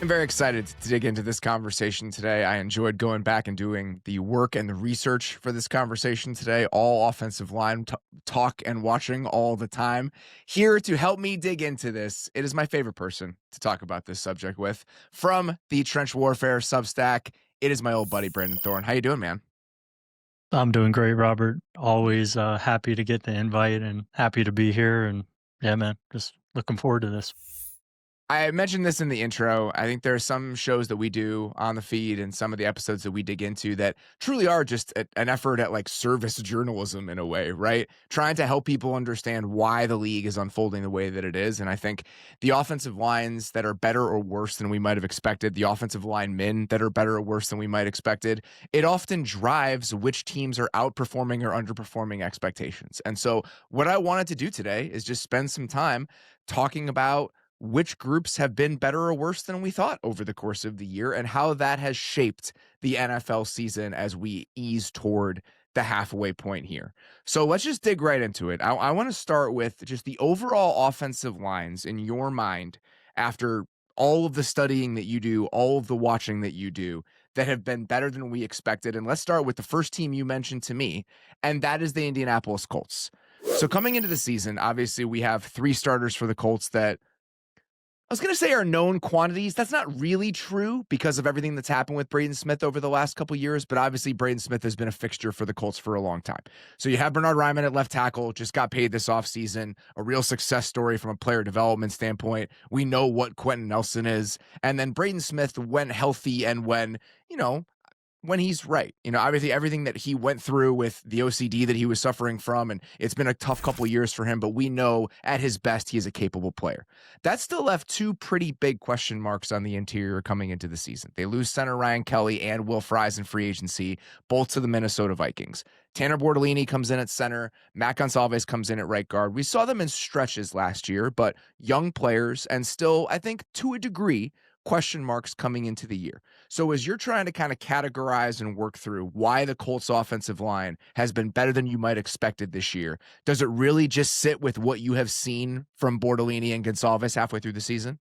I'm very excited to dig into this conversation today. I enjoyed going back and doing the work and the research for this conversation today, all offensive line talk and watching all the time. Here to help me dig into this, it is my favorite person to talk about this subject with. From the Trench Warfare Substack, it is my old buddy, Brandon Thorn. How you doing, man? I'm doing great, Robert. Always happy to get the invite and happy to be here. And yeah, man, just looking forward to this. I mentioned this in the intro. I think there are some shows that we do on the feed and some of the episodes that we dig into that truly are just an effort at like service journalism in a way, right? Trying to help people understand why the league is unfolding the way that it is. And I think the offensive lines that are better or worse than we might have expected, the offensive linemen that are better or worse than we might have expected, it often drives which teams are outperforming or underperforming expectations. And so what I wanted to do today is just spend some time talking about which groups have been better or worse than we thought over the course of the year and how that has shaped the NFL season as we ease toward the halfway point here. So let's just dig right into it. I want to start with just the overall offensive lines in your mind after all of the studying that you do, all of the watching that you do that have been better than we expected. And let's start with the first team you mentioned to me, and that is the Indianapolis Colts. So coming into the season, obviously we have three starters for the Colts that I was going to say are known quantities. That's not really true because of everything that's happened with Braden Smith over the last couple of years, but obviously Braden Smith has been a fixture for the Colts for a long time. So you have Bernhard Raimann at left tackle, just got paid this offseason, a real success story from a player development standpoint. We know what Quentin Nelson is. And then Braden Smith, when healthy and when he's right. Obviously everything that he went through with the OCD that he was suffering from, and it's been a tough couple of years for him, but we know at his best, he is a capable player. That still left two pretty big question marks on the interior coming into the season. They lose center Ryan Kelly and Will Fries in free agency, both to the Minnesota Vikings. Tanner Bortolini comes in at center. Matt Gonsalves comes in at right guard. We saw them in stretches last year, but young players and still, I think, to a degree, question marks coming into the year. So as you're trying to kind of categorize and work through why the Colts offensive line has been better than you might expected this year, does it really just sit with what you have seen from Bortolini and Gonsalves halfway through the season?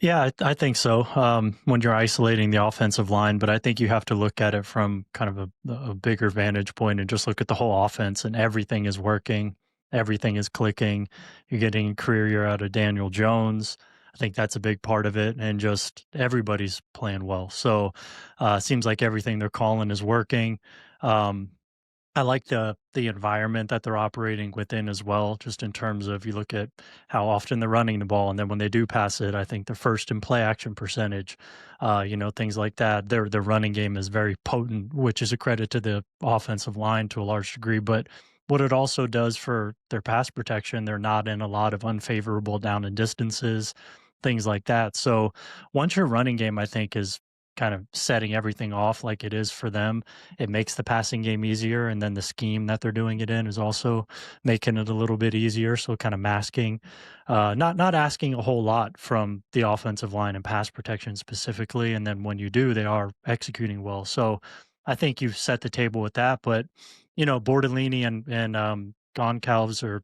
Yeah, I think so. When you're isolating the offensive line, but I think you have to look at it from kind of a bigger vantage point and just look at the whole offense and everything is working. Everything is clicking. You're getting a career year out of Daniel Jones. I think that's a big part of it, and just everybody's playing well. So it seems like everything they're calling is working. Um, I like the environment that they're operating within as well, just in terms of you look at how often they're running the ball, and then when they do pass it, I think the first in play action percentage, things like that. Their running game is very potent, which is a credit to the offensive line to a large degree. But what it also does for their pass protection, they're not in a lot of unfavorable down and distances, things like that. So once your running game, I think, is kind of setting everything off like it is for them, it makes the passing game easier. And then the scheme that they're doing it in is also making it a little bit easier. So kind of masking, not asking a whole lot from the offensive line and pass protection specifically. And then when you do, they are executing well. So I think you've set the table with that. But Bortolini and Goncalves or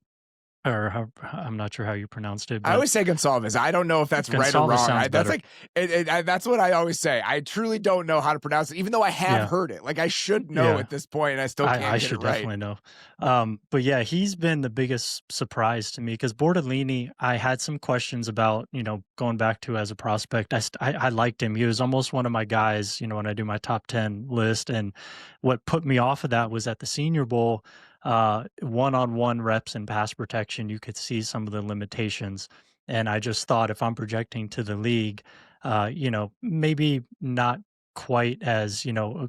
I'm not sure how you pronounced it, I but always say Gonsalves. I don't know if that's right or Gonsalves wrong. sounds That's better. like that's what I always say. I truly don't know how to pronounce it, even though I have Yeah. heard it. Like I should know Yeah. at this point, and I still I can't get it should right. definitely know. But yeah, he's been the biggest surprise to me because Bortolini, I had some questions about, going back to as a prospect. I liked him. He was almost one of my guys, when I do my top 10 list. And what put me off of that was at the Senior Bowl, one-on-one reps and pass protection, you could see some of the limitations. And I just thought if I'm projecting to the league, maybe not quite as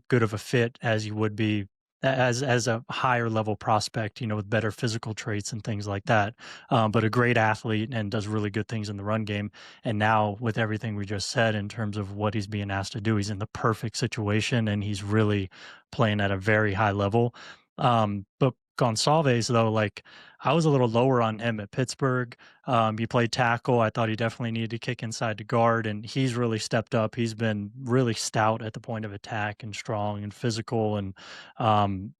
good of a fit as you would be as a higher level prospect, with better physical traits and things like that. But a great athlete and does really good things in the run game. And now with everything we just said in terms of what he's being asked to do, he's in the perfect situation and he's really playing at a very high level. But Gonçalves, though, like, I was a little lower on him at Pittsburgh. He played tackle. I thought he definitely needed to kick inside to guard, and he's really stepped up. He's been really stout at the point of attack and strong and physical and,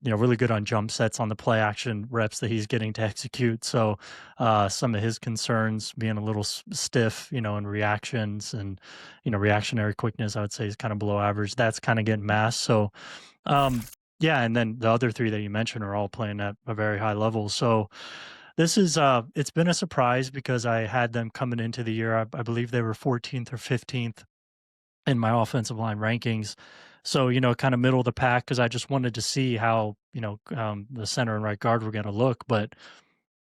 really good on jump sets on the play action reps that he's getting to execute. So, some of his concerns being a little stiff, in reactions and, reactionary quickness, I would say is kind of below average. That's kind of getting masked. So, yeah, and then the other three that you mentioned are all playing at a very high level. So this is it's been a surprise because I had them coming into the year. I believe they were 14th or 15th in my offensive line rankings. So, kind of middle of the pack because I just wanted to see how, the center and right guard were going to look. But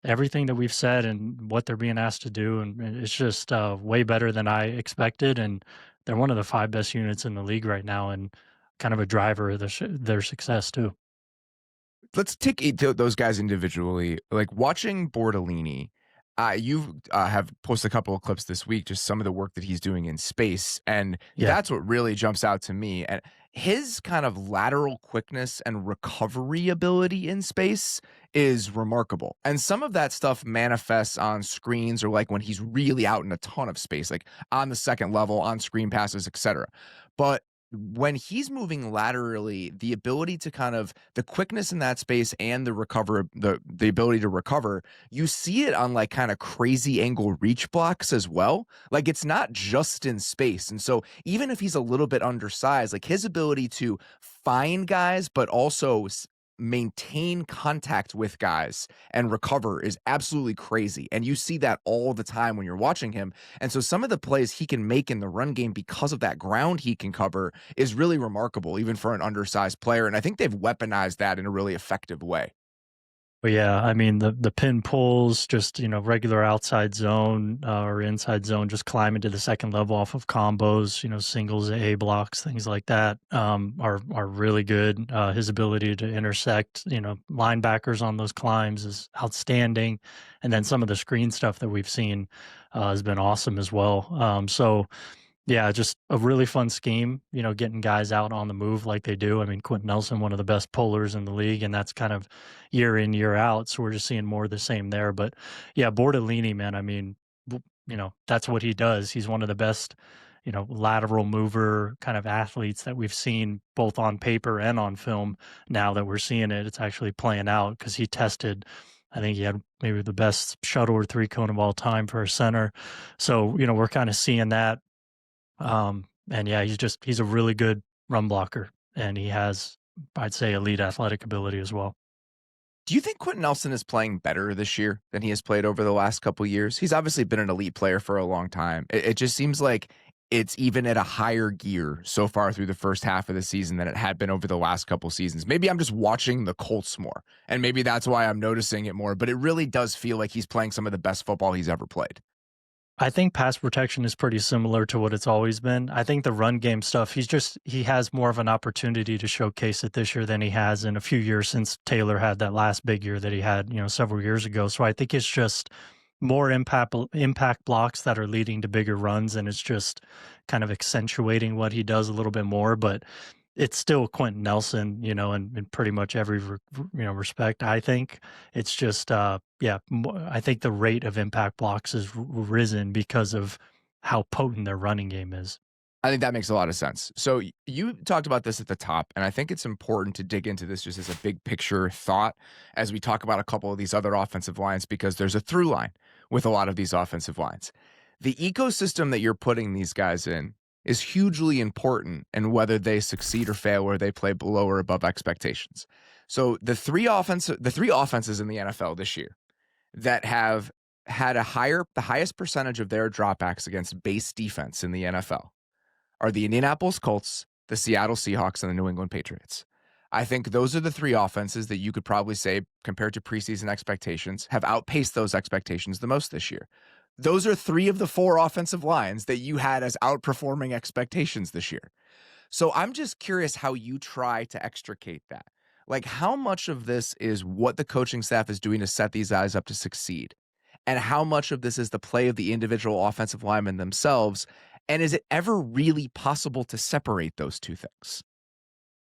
everything that we've said and what they're being asked to do, and it's just way better than I expected. And they're one of the 5 best units in the league right now, and kind of a driver of their success too. Let's take those guys individually. Like watching Bordellini, you have posted a couple of clips this week, just some of the work that he's doing in space, and Yeah. that's what really jumps out to me. And his kind of lateral quickness and recovery ability in space is remarkable. And some of that stuff manifests on screens or like when he's really out in a ton of space, like on the second level, on screen passes, etc. But when he's moving laterally, the ability to kind of the quickness in that space and the ability to recover, you see it on like kind of crazy angle reach blocks as well. Like it's not just in space. And so even if he's a little bit undersized, like his ability to find guys but also maintain contact with guys and recover is absolutely crazy. And you see that all the time when you're watching him. And so some of the plays he can make in the run game because of that ground he can cover is really remarkable, even for an undersized player. And I think they've weaponized that in a really effective way. But yeah, I mean the pin pulls, just regular outside zone or inside zone, just climbing to the second level off of combos, singles, A blocks, things like that, are really good. His ability to intersect, linebackers on those climbs is outstanding, and then some of the screen stuff that we've seen has been awesome as well. So yeah, just a really fun scheme, getting guys out on the move like they do. I mean, Quentin Nelson, one of the best pullers in the league, and that's kind of year in, year out. So we're just seeing more of the same there. But yeah, Bordellini, man, I mean, that's what he does. He's one of the best, lateral mover kind of athletes that we've seen both on paper and on film. Now that we're seeing it, it's actually playing out because he tested. I think he had maybe the best shuttle or 3-cone of all time for a center. So, we're kind of seeing that and yeah, he's a really good run blocker, and he has, I'd say, elite athletic ability as well. Do you think Quentin Nelson is playing better this year than he has played over the last couple years? He's obviously been an elite player for a long time. It just seems like it's even at a higher gear so far through the first half of the season than it had been over the last couple seasons. Maybe I'm just watching the Colts more, and maybe that's why I'm noticing it more, but it really does feel like he's playing some of the best football he's ever played. I think pass protection is pretty similar to what it's always been. I think the run game stuff, he has more of an opportunity to showcase it this year than he has in a few years since Taylor had that last big year that he had, several years ago. So I think it's just more impact blocks that are leading to bigger runs, and it's just kind of accentuating what he does a little bit more. But it's still Quentin Nelson, in pretty much every respect. I think it's just I think the rate of impact blocks has risen because of how potent their running game is. I think that makes a lot of sense. So you talked about this at the top, and I think it's important to dig into this just as a big picture thought as we talk about a couple of these other offensive lines, because there's a through line with a lot of these offensive lines. The ecosystem that you're putting these guys in is hugely important in whether they succeed or fail or they play below or above expectations. So the three offenses in the NFL this year that have had the highest percentage of their dropbacks against base defense in the NFL are the Indianapolis Colts, the Seattle Seahawks, and the New England Patriots. I think those are the three offenses that you could probably say, compared to preseason expectations, have outpaced those expectations the most this year. Those are 3 of the 4 offensive lines that you had as outperforming expectations this year. So I'm just curious how you try to extricate that. Like, how much of this is what the coaching staff is doing to set these guys up to succeed? And how much of this is the play of the individual offensive linemen themselves? And is it ever really possible to separate those two things?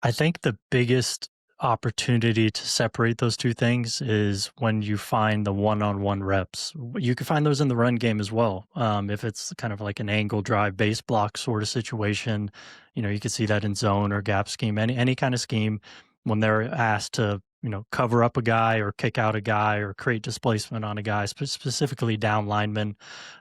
I think the biggest opportunity to separate those two things is when you find the one-on-one reps. You can find those in the run game as well. If it's kind of like an angle drive, base block sort of situation, you can see that in zone or gap scheme, any kind of scheme when they're asked to, cover up a guy or kick out a guy or create displacement on a guy, specifically down linemen.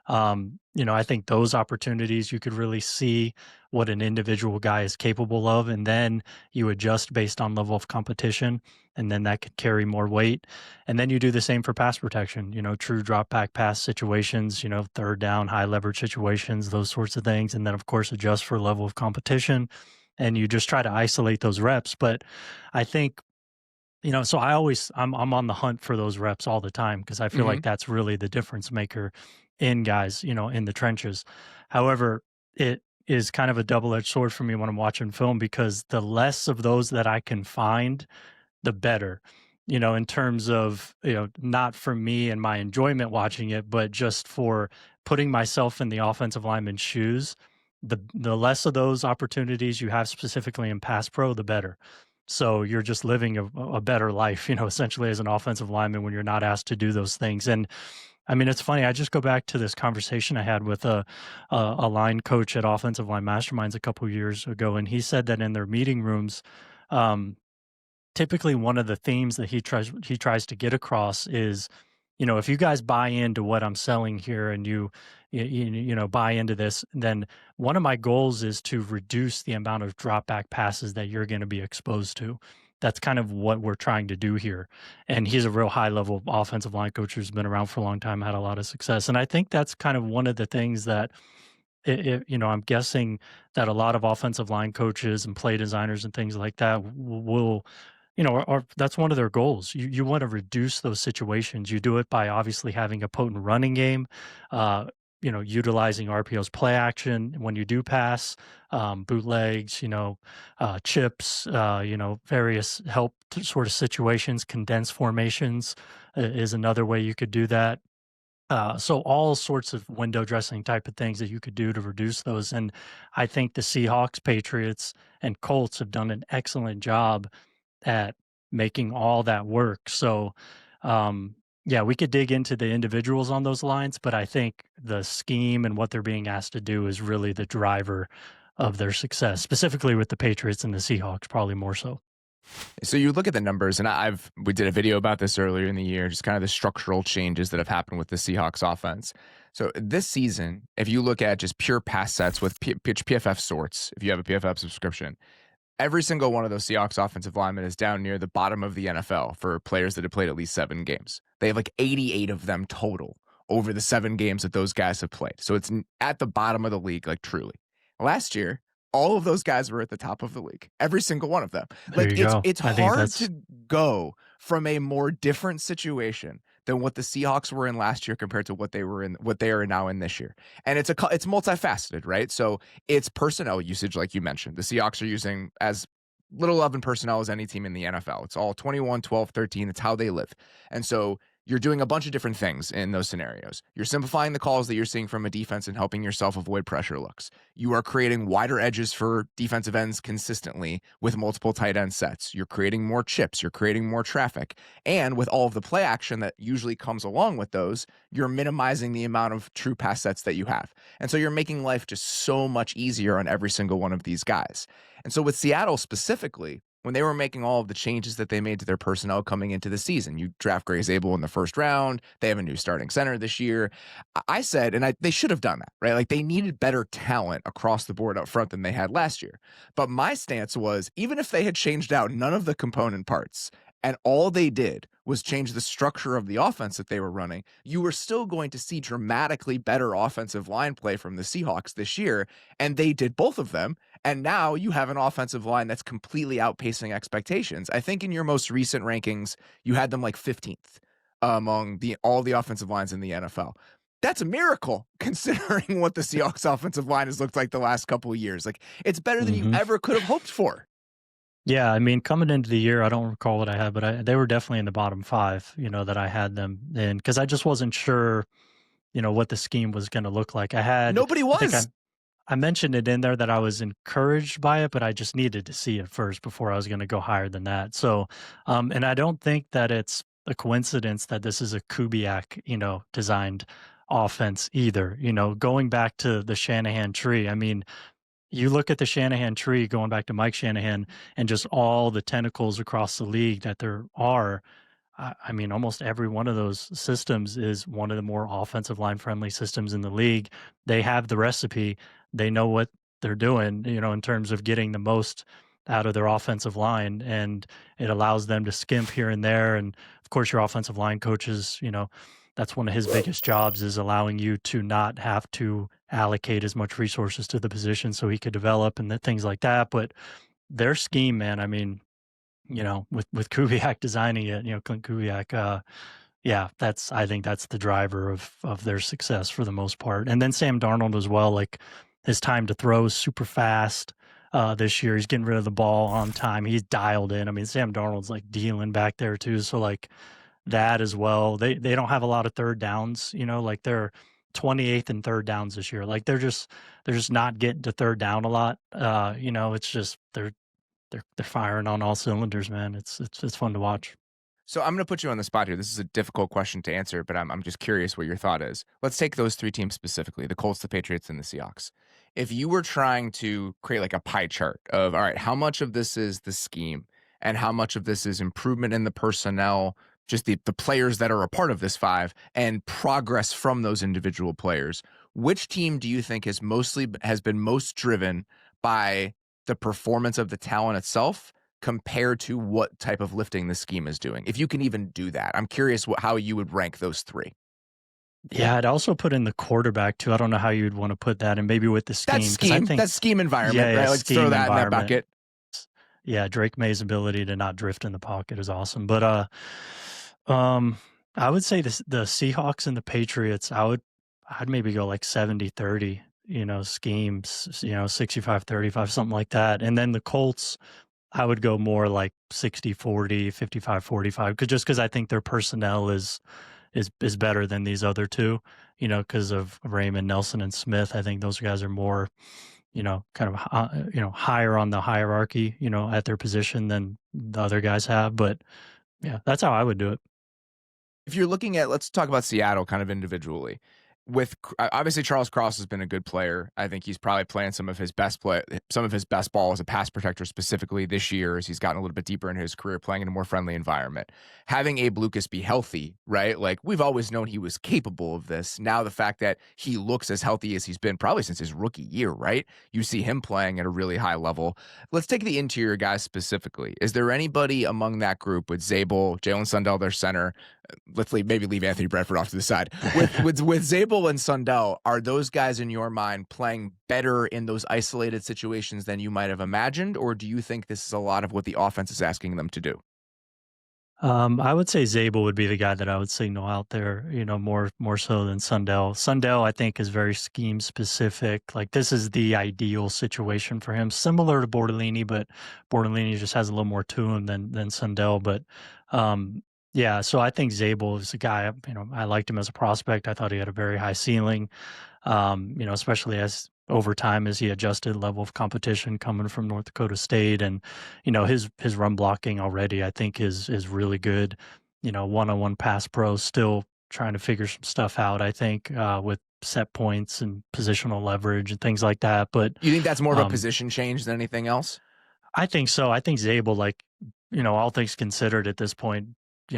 I think those opportunities you could really see what an individual guy is capable of, and then you adjust based on level of competition, and then that could carry more weight. And then you do the same for pass protection, true drop back pass situations, third down, high leverage situations, those sorts of things. And then, of course, adjust for level of competition, and you just try to isolate those reps. But I think, so I'm on the hunt for those reps all the time because I feel like that's really the difference maker in guys, in the trenches. However, it is kind of a double-edged sword for me when I'm watching film because the less of those that I can find, the better, in terms of, not for me and my enjoyment watching it, but just for putting myself in the offensive lineman's shoes. The less of those opportunities you have specifically in pass pro, the better. So you're just living a better life, essentially as an offensive lineman when you're not asked to do those things. And I mean, it's funny. I just go back to this conversation I had with a line coach at Offensive Line Masterminds a couple of years ago, and he said that in their meeting rooms, typically one of the themes that he tries to get across is, if you guys buy into what I'm selling here and you buy into this, then one of my goals is to reduce the amount of drop back passes that you're going to be exposed to. That's kind of what we're trying to do here. And he's a real high level offensive line coach who's been around for a long time, had a lot of success. And I think that's kind of one of the things that, I'm guessing that a lot of offensive line coaches and play designers and things like that will, that's one of their goals. You want to reduce those situations. You do it by obviously having a potent running game, utilizing RPO's play action when you do pass, bootlegs, chips, various help sort of situations, condensed formations is another way you could do that. So all sorts of window dressing type of things that you could do to reduce those. And I think the Seahawks, Patriots, and Colts have done an excellent job at making all that work. So, yeah, we could dig into the individuals on those lines, but I think the scheme and what they're being asked to do is really the driver of their success, specifically with the Patriots and the Seahawks, probably more so. So you look at the numbers, and we did a video about this earlier in the year, just kind of the structural changes that have happened with the Seahawks offense. So this season, if you look at just pure pass sets with PFF sorts, if you have a PFF subscription, every single one of those Seahawks offensive linemen is down near the bottom of the NFL for players that have played at least 7 games. They have like 88 of them total over the 7 games that those guys have played. So it's at the bottom of the league, like truly. Last year, all of those guys were at the top of the league. Every single one of them. Like it's hard to go from a more different situation than what the Seahawks were in last year compared to what they are now in this year. And it's multifaceted, right? So it's personnel usage, like you mentioned. The Seahawks are using as little 11 personnel as any team in the NFL. It's all 21, 12, 13. It's how they live. And so you're doing a bunch of different things in those scenarios. You're simplifying the calls that you're seeing from a defense and helping yourself avoid pressure looks. You are creating wider edges for defensive ends consistently with multiple tight end sets. You're creating more chips. You're creating more traffic. And with all of the play action that usually comes along with those, you're minimizing the amount of true pass sets that you have. And so you're making life just so much easier on every single one of these guys. And so with Seattle specifically, when they were making all of the changes that they made to their personnel coming into the season, you draft Grey Zabel in the first round. They have a new starting center this year. I said, and they should have done that, right? Like they needed better talent across the board up front than they had last year. But my stance was, even if they had changed out none of the component parts and all they did was change the structure of the offense that they were running, you were still going to see dramatically better offensive line play from the Seahawks this year. And they did both of them. And now you have an offensive line that's completely outpacing expectations. I think in your most recent rankings, you had them like 15th among all the offensive lines in the NFL. That's a miracle considering what the Seahawks offensive line has looked like the last couple of years. Like it's better than you ever could have hoped for. Yeah, I mean, coming into the year, I don't recall what I had, but they were definitely in the bottom 5, that I had them in, because I just wasn't sure, what the scheme was going to look like. Nobody was. I mentioned it in there that I was encouraged by it, but I just needed to see it first before I was going to go higher than that. So, and I don't think that it's a coincidence that this is a Kubiak, designed offense either. Going back to the Shanahan tree, I mean, you look at the Shanahan tree going back to Mike Shanahan and just all the tentacles across the league that there are. I mean, almost every one of those systems is one of the more offensive line friendly systems in the league. They have the recipe. They know what they're doing, in terms of getting the most out of their offensive line. And it allows them to skimp here and there. And of course, your offensive line coaches, that's one of his biggest jobs, is allowing you to not have to allocate as much resources to the position so he could develop and things like that. But their scheme, man, I mean, with Kubiak designing it, Clint Kubiak, yeah, I think that's the driver of their success for the most part. And then Sam Darnold as well, like his time to throw is super fast. This year, he's getting rid of the ball on time. He's dialed in. I mean, Sam Darnold's like dealing back there too. So like that as well. They don't have a lot of third downs. Like they're 28th and third downs this year. Like they're just not getting to third down a lot. It's just they're firing on all cylinders, man. It's fun to watch. So I'm going to put you on the spot here. This is a difficult question to answer, but I'm just curious what your thought is. Let's take those three teams specifically, the Colts, the Patriots, and the Seahawks. If you were trying to create like a pie chart of, all right, how much of this is the scheme and how much of this is improvement in the personnel, just the players that are a part of this five, and progress from those individual players, which team do you think has been most driven by the performance of the talent itself compared to what type of lifting the scheme is doing? If you can even do that. I'm curious how you would rank those three. Yeah, I'd also put in the quarterback too. I don't know how you'd want to put that, and maybe with the scheme. That's scheme environment, Yeah, right? Let's throw that in that bucket. Yeah, Drake May's ability to not drift in the pocket is awesome. But I would say the Seahawks and the Patriots, I'd maybe go like 70-30, schemes, 65-35, something like that. And then the Colts, I would go more like 60-40, 55-45, because I think their personnel is better than these other two, because of Raymond, Nelson, and Smith. I think those guys are more, kind of, higher on the hierarchy, at their position than the other guys have. But yeah, that's how I would do it. If you're looking at, let's talk about Seattle kind of individually. With obviously Charles Cross has been a good player. I think he's probably playing some of his best ball as a pass protector specifically this year, as he's gotten a little bit deeper in his career, playing in a more friendly environment. Having Abe Lucas be healthy, right? Like we've always known he was capable of this. Now the fact that he looks as healthy as he's been probably since his rookie year, right? You see him playing at a really high level. Let's take the interior guys specifically. Is there anybody among that group with Zabel, Jalen Sundell, their center? Let's maybe leave Anthony Bradford off to the side. With Zabel and Sundell, are those guys in your mind playing better in those isolated situations than you might have imagined, or do you think this is a lot of what the offense is asking them to do? I would say Zabel would be the guy that I would signal out there, more so than Sundell. Sundell, I think, is very scheme specific. Like this is the ideal situation for him, similar to Bortolini, but Bortolini just has a little more to him than Sundell. But yeah, so I think Zabel is a guy, I liked him as a prospect. I thought he had a very high ceiling, especially as over time as he adjusted level of competition coming from North Dakota State. And, his run blocking already, I think is really good. One-on-one pass pro, still trying to figure some stuff out, I think, with set points and positional leverage and things like that. But you think that's more of a position change than anything else? I think so. I think Zabel, like, all things considered at this point,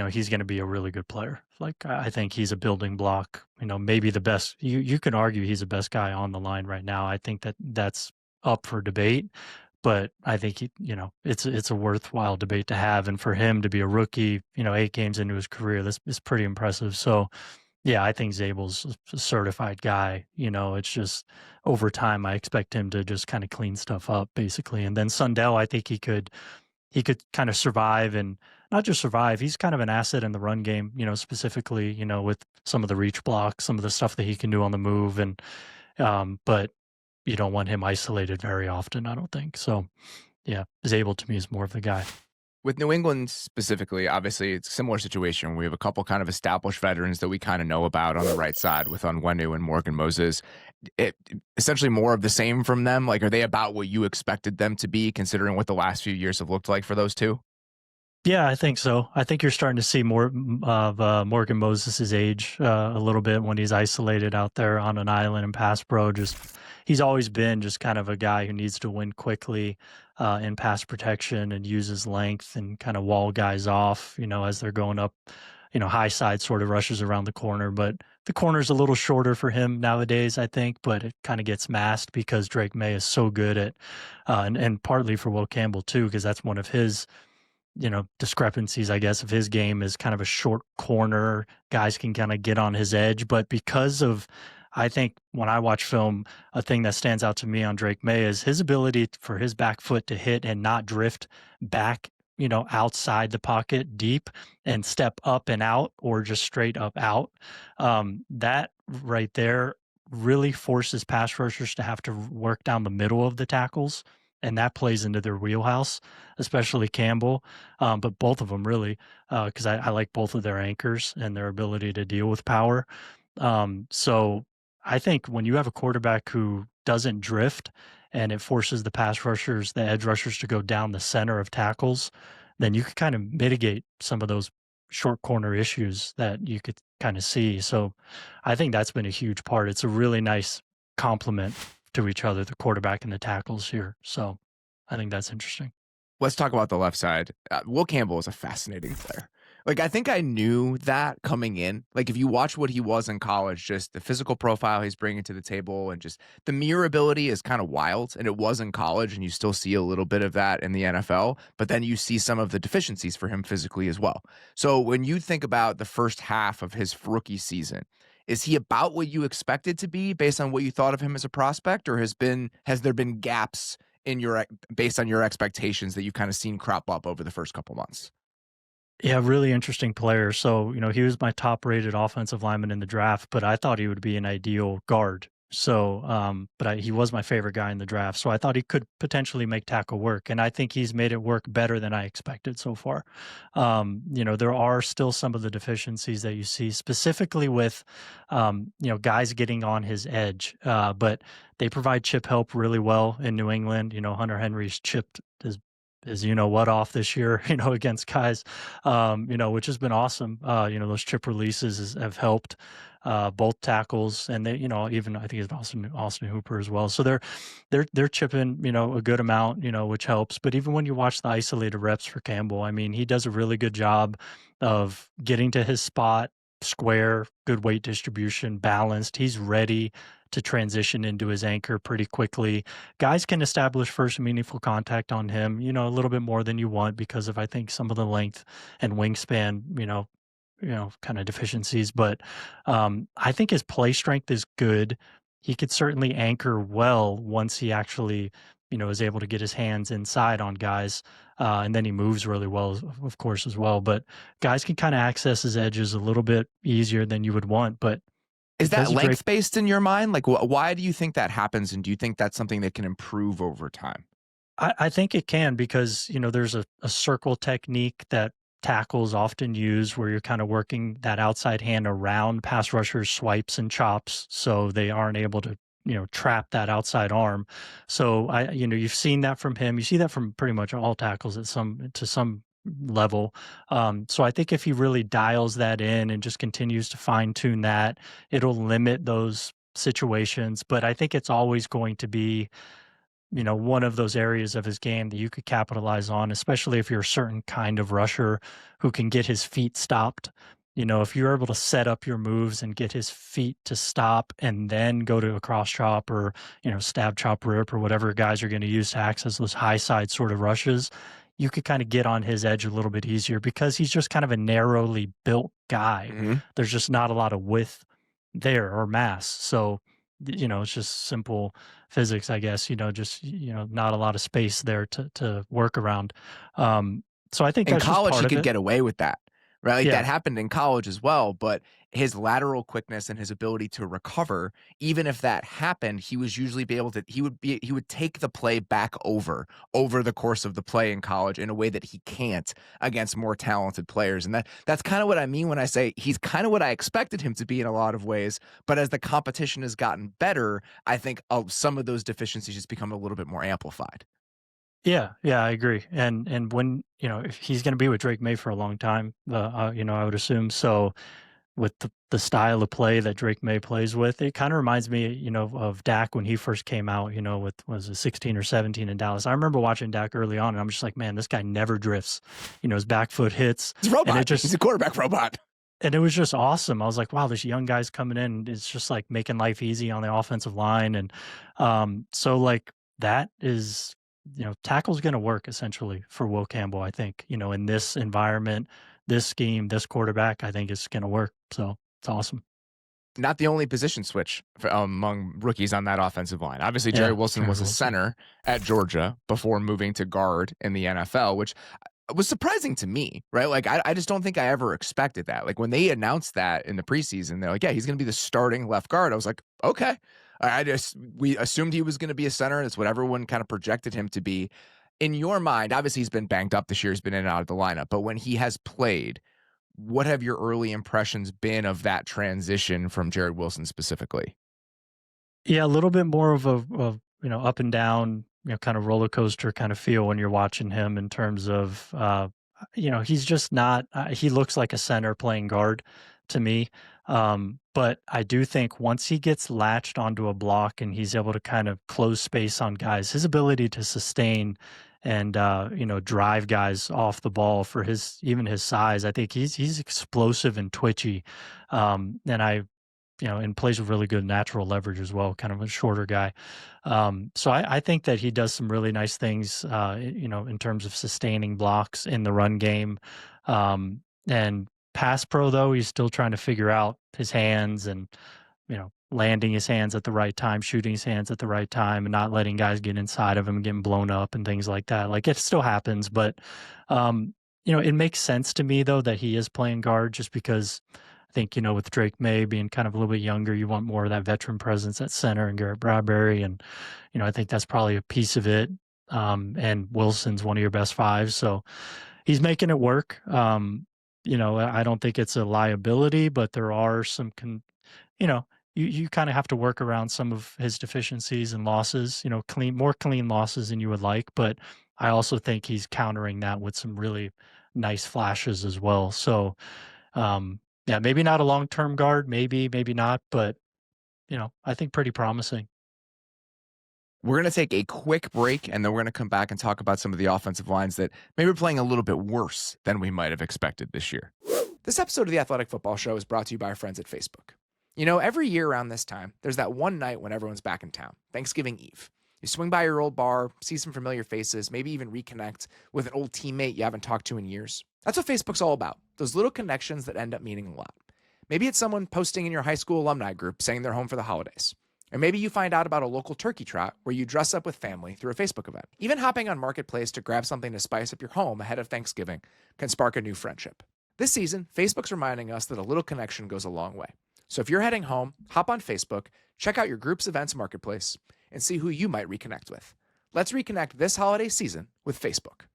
he's going to be a really good player. Like, I think he's a building block, maybe the best. You can argue he's the best guy on the line right now. I think that's up for debate, but I think it's a worthwhile debate to have. And for him to be a rookie, 8 games into his career, this is pretty impressive. So yeah, I think Zabel's a certified guy. It's just over time, I expect him to just kind of clean stuff up basically. And then Sundell, I think he could kind of survive, and not just survive. He's kind of an asset in the run game, specifically, with some of the reach blocks, some of the stuff that he can do on the move. And, but you don't want him isolated very often, I don't think. So yeah, Zabel to me is more of the guy. With New England specifically, obviously, it's a similar situation. We have a couple kind of established veterans that we kind of know about on the right side with Onwenu and Morgan Moses. It essentially more of the same from them. Like, are they about what you expected them to be, considering what the last few years have looked like for those two? Yeah, I think so. I think you're starting to see more of Morgan Moses' age a little bit when he's isolated out there on an island in pass pro. Just he's always been just kind of a guy who needs to win quickly in pass protection and uses length and kind of wall guys off, as they're going up, high side sort of rushes around the corner. But the corner's a little shorter for him nowadays, I think, but it kind of gets masked because Drake May is so good at, and partly for Will Campbell too, because that's one of his discrepancies, I guess, of his game is kind of a short corner. Guys can kind of get on his edge. But because of, I think when I watch film, a thing that stands out to me on Drake May is his ability for his back foot to hit and not drift back, outside the pocket deep and step up and out or just straight up out. That right there really forces pass rushers to have to work down the middle of the tackles. And that plays into their wheelhouse, especially Campbell, but both of them really, because I like both of their anchors and their ability to deal with power. So I think when you have a quarterback who doesn't drift and it forces the pass rushers, the edge rushers to go down the center of tackles, then you could kind of mitigate some of those short corner issues that you could kind of see. So I think that's been a huge part. It's a really nice complement to each other, the quarterback and the tackles here. So I think that's interesting. Let's talk about the left side. Will Campbell is a fascinating player. Like, I think I knew that coming in. Like, if you watch what he was in college, just the physical profile he's bringing to the table and just the mirror ability is kind of wild. And it was in college, and you still see a little bit of that in the NFL. But then you see some of the deficiencies for him physically as well. So when you think about the first half of his rookie season, is he about what you expected to be based on what you thought of him as a prospect, or has there been gaps in your based on your expectations that you've kind of seen crop up over the first couple months? Yeah, really interesting player. So, he was my top rated offensive lineman in the draft, but I thought he would be an ideal guard. So, he was my favorite guy in the draft. So I thought he could potentially make tackle work. And I think he's made it work better than I expected so far. There are still some of the deficiencies that you see specifically with, guys getting on his edge. But they provide chip help really well in New England. Hunter Henry's chipped is what off this year, against guys, which has been awesome. Those chip releases have helped both tackles, and they, even I think it's Austin Hooper as well. So they're chipping, a good amount, which helps. But even when you watch the isolated reps for Campbell, I mean, he does a really good job of getting to his spot, square, good weight distribution, balanced. He's ready to transition into his anchor pretty quickly. Guys can establish first meaningful contact on him, a little bit more than you want because of, I think, some of the length and wingspan, kind of deficiencies. But I think his play strength is good. He could certainly anchor well once he actually, is able to get his hands inside on guys. And then he moves really well, of course, as well. But guys can kind of access his edges a little bit easier than you would want. But is that length based in your mind? Like, why do you think that happens? And do you think that's something that can improve over time? I think it can because, there's a circle technique that tackles often use where you're kind of working that outside hand around pass rushers' swipes and chops so they aren't able to, trap that outside arm. So, you've seen that from him. You see that from pretty much all tackles to some level. So I think if he really dials that in and just continues to fine tune that, it'll limit those situations. But I think it's always going to be, one of those areas of his game that you could capitalize on, especially if you're a certain kind of rusher who can get his feet stopped. If you're able to set up your moves and get his feet to stop and then go to a cross chop or, stab, chop, rip or whatever guys are going to use to access those high side sort of rushes, you could kind of get on his edge a little bit easier because he's just kind of a narrowly built guy. Mm-hmm. There's just not a lot of width there or mass. So, it's just simple physics, I guess, not a lot of space there to work around. So I think in that's college just part he of could it. get away with that. right? Like Yeah. that happened in college as well, but his lateral quickness and his ability to recover, even if that happened, he was usually be able to he would take the play back over the course of the play in college in a way that he can't against more talented players. And that's kind of what I mean when I say he's kind of what I expected him to be in a lot of ways, but as the competition has gotten better, I think some of those deficiencies just become a little bit more amplified. Yeah, yeah, I agree. And when, if he's going to be with Drake May for a long time, I would assume so. With the style of play that Drake May plays with, it kind of reminds me, of Dak when he first came out. With was it 16 or 17 in Dallas. I remember watching Dak early on, and I'm just like, man, this guy never drifts. His back foot hits, He's a and robot. He's a quarterback robot. and it was just awesome. I was like, wow, this young guy's coming in. It's just like making life easy on the offensive line. And so like that is, tackle's going to work essentially for Will Campbell, I think, in this environment, this scheme, this quarterback, I think it's going to work. So it's awesome. Not the only position switch among rookies on that offensive line. Obviously, Jerry Yeah, Wilson Jerry was a Wilson. center at Georgia before moving to guard in the NFL, which was surprising to me, right? Like, I just don't think I ever expected that. Like, when they announced that in the preseason, they're like, yeah, he's going to be the starting left guard. I was like, okay. We assumed he was going to be a center. That's what everyone kind of projected him to be. In your mind, obviously, he's been banged up this year. He's been in and out of the lineup. But when he has played, what have your early impressions been of that transition from Jared Wilson specifically? Yeah, a little bit more of up and down, kind of roller coaster kind of feel when you're watching him in terms of, he's just not. He looks like a center playing guard to me, but I do think once he gets latched onto a block and he's able to kind of close space on guys, his ability to sustain and drive guys off the ball for even his size, I think he's explosive and twitchy, and and plays with really good natural leverage as well, kind of a shorter guy. So I think that he does some really nice things, in terms of sustaining blocks in the run game. And pass pro, though, he's still trying to figure out his hands and, landing his hands at the right time, shooting his hands at the right time, and not letting guys get inside of him and getting blown up and things like that. Like, it still happens, but, it makes sense to me, though, that he is playing guard just because I think, with Drake May being kind of a little bit younger, you want more of that veteran presence at center and Garrett Bradbury. And, I think that's probably a piece of it. And Wilson's one of your best fives. So he's making it work. I don't think it's a liability, but there are some, you kind of have to work around some of his deficiencies and losses, more clean losses than you would like. But I also think he's countering that with some really nice flashes as well. So, yeah, maybe not a long-term guard, maybe not, but, I think pretty promising. We're going to take a quick break, and then we're going to come back and talk about some of the offensive lines that maybe are playing a little bit worse than we might have expected this year. This episode of the Athletic Football Show is brought to you by our friends at Facebook. Every year around this time, there's that one night when everyone's back in town, Thanksgiving Eve. You swing by your old bar, see some familiar faces, maybe even reconnect with an old teammate you haven't talked to in years. That's what Facebook's all about, those little connections that end up meaning a lot. Maybe it's someone posting in your high school alumni group saying they're home for the holidays. Or maybe you find out about a local turkey trot where you dress up with family through a Facebook event. Even hopping on Marketplace to grab something to spice up your home ahead of Thanksgiving can spark a new friendship. This season, Facebook's reminding us that a little connection goes a long way. So if you're heading home, hop on Facebook, check out your group's events Marketplace, and see who you might reconnect with. Let's reconnect this holiday season with Facebook.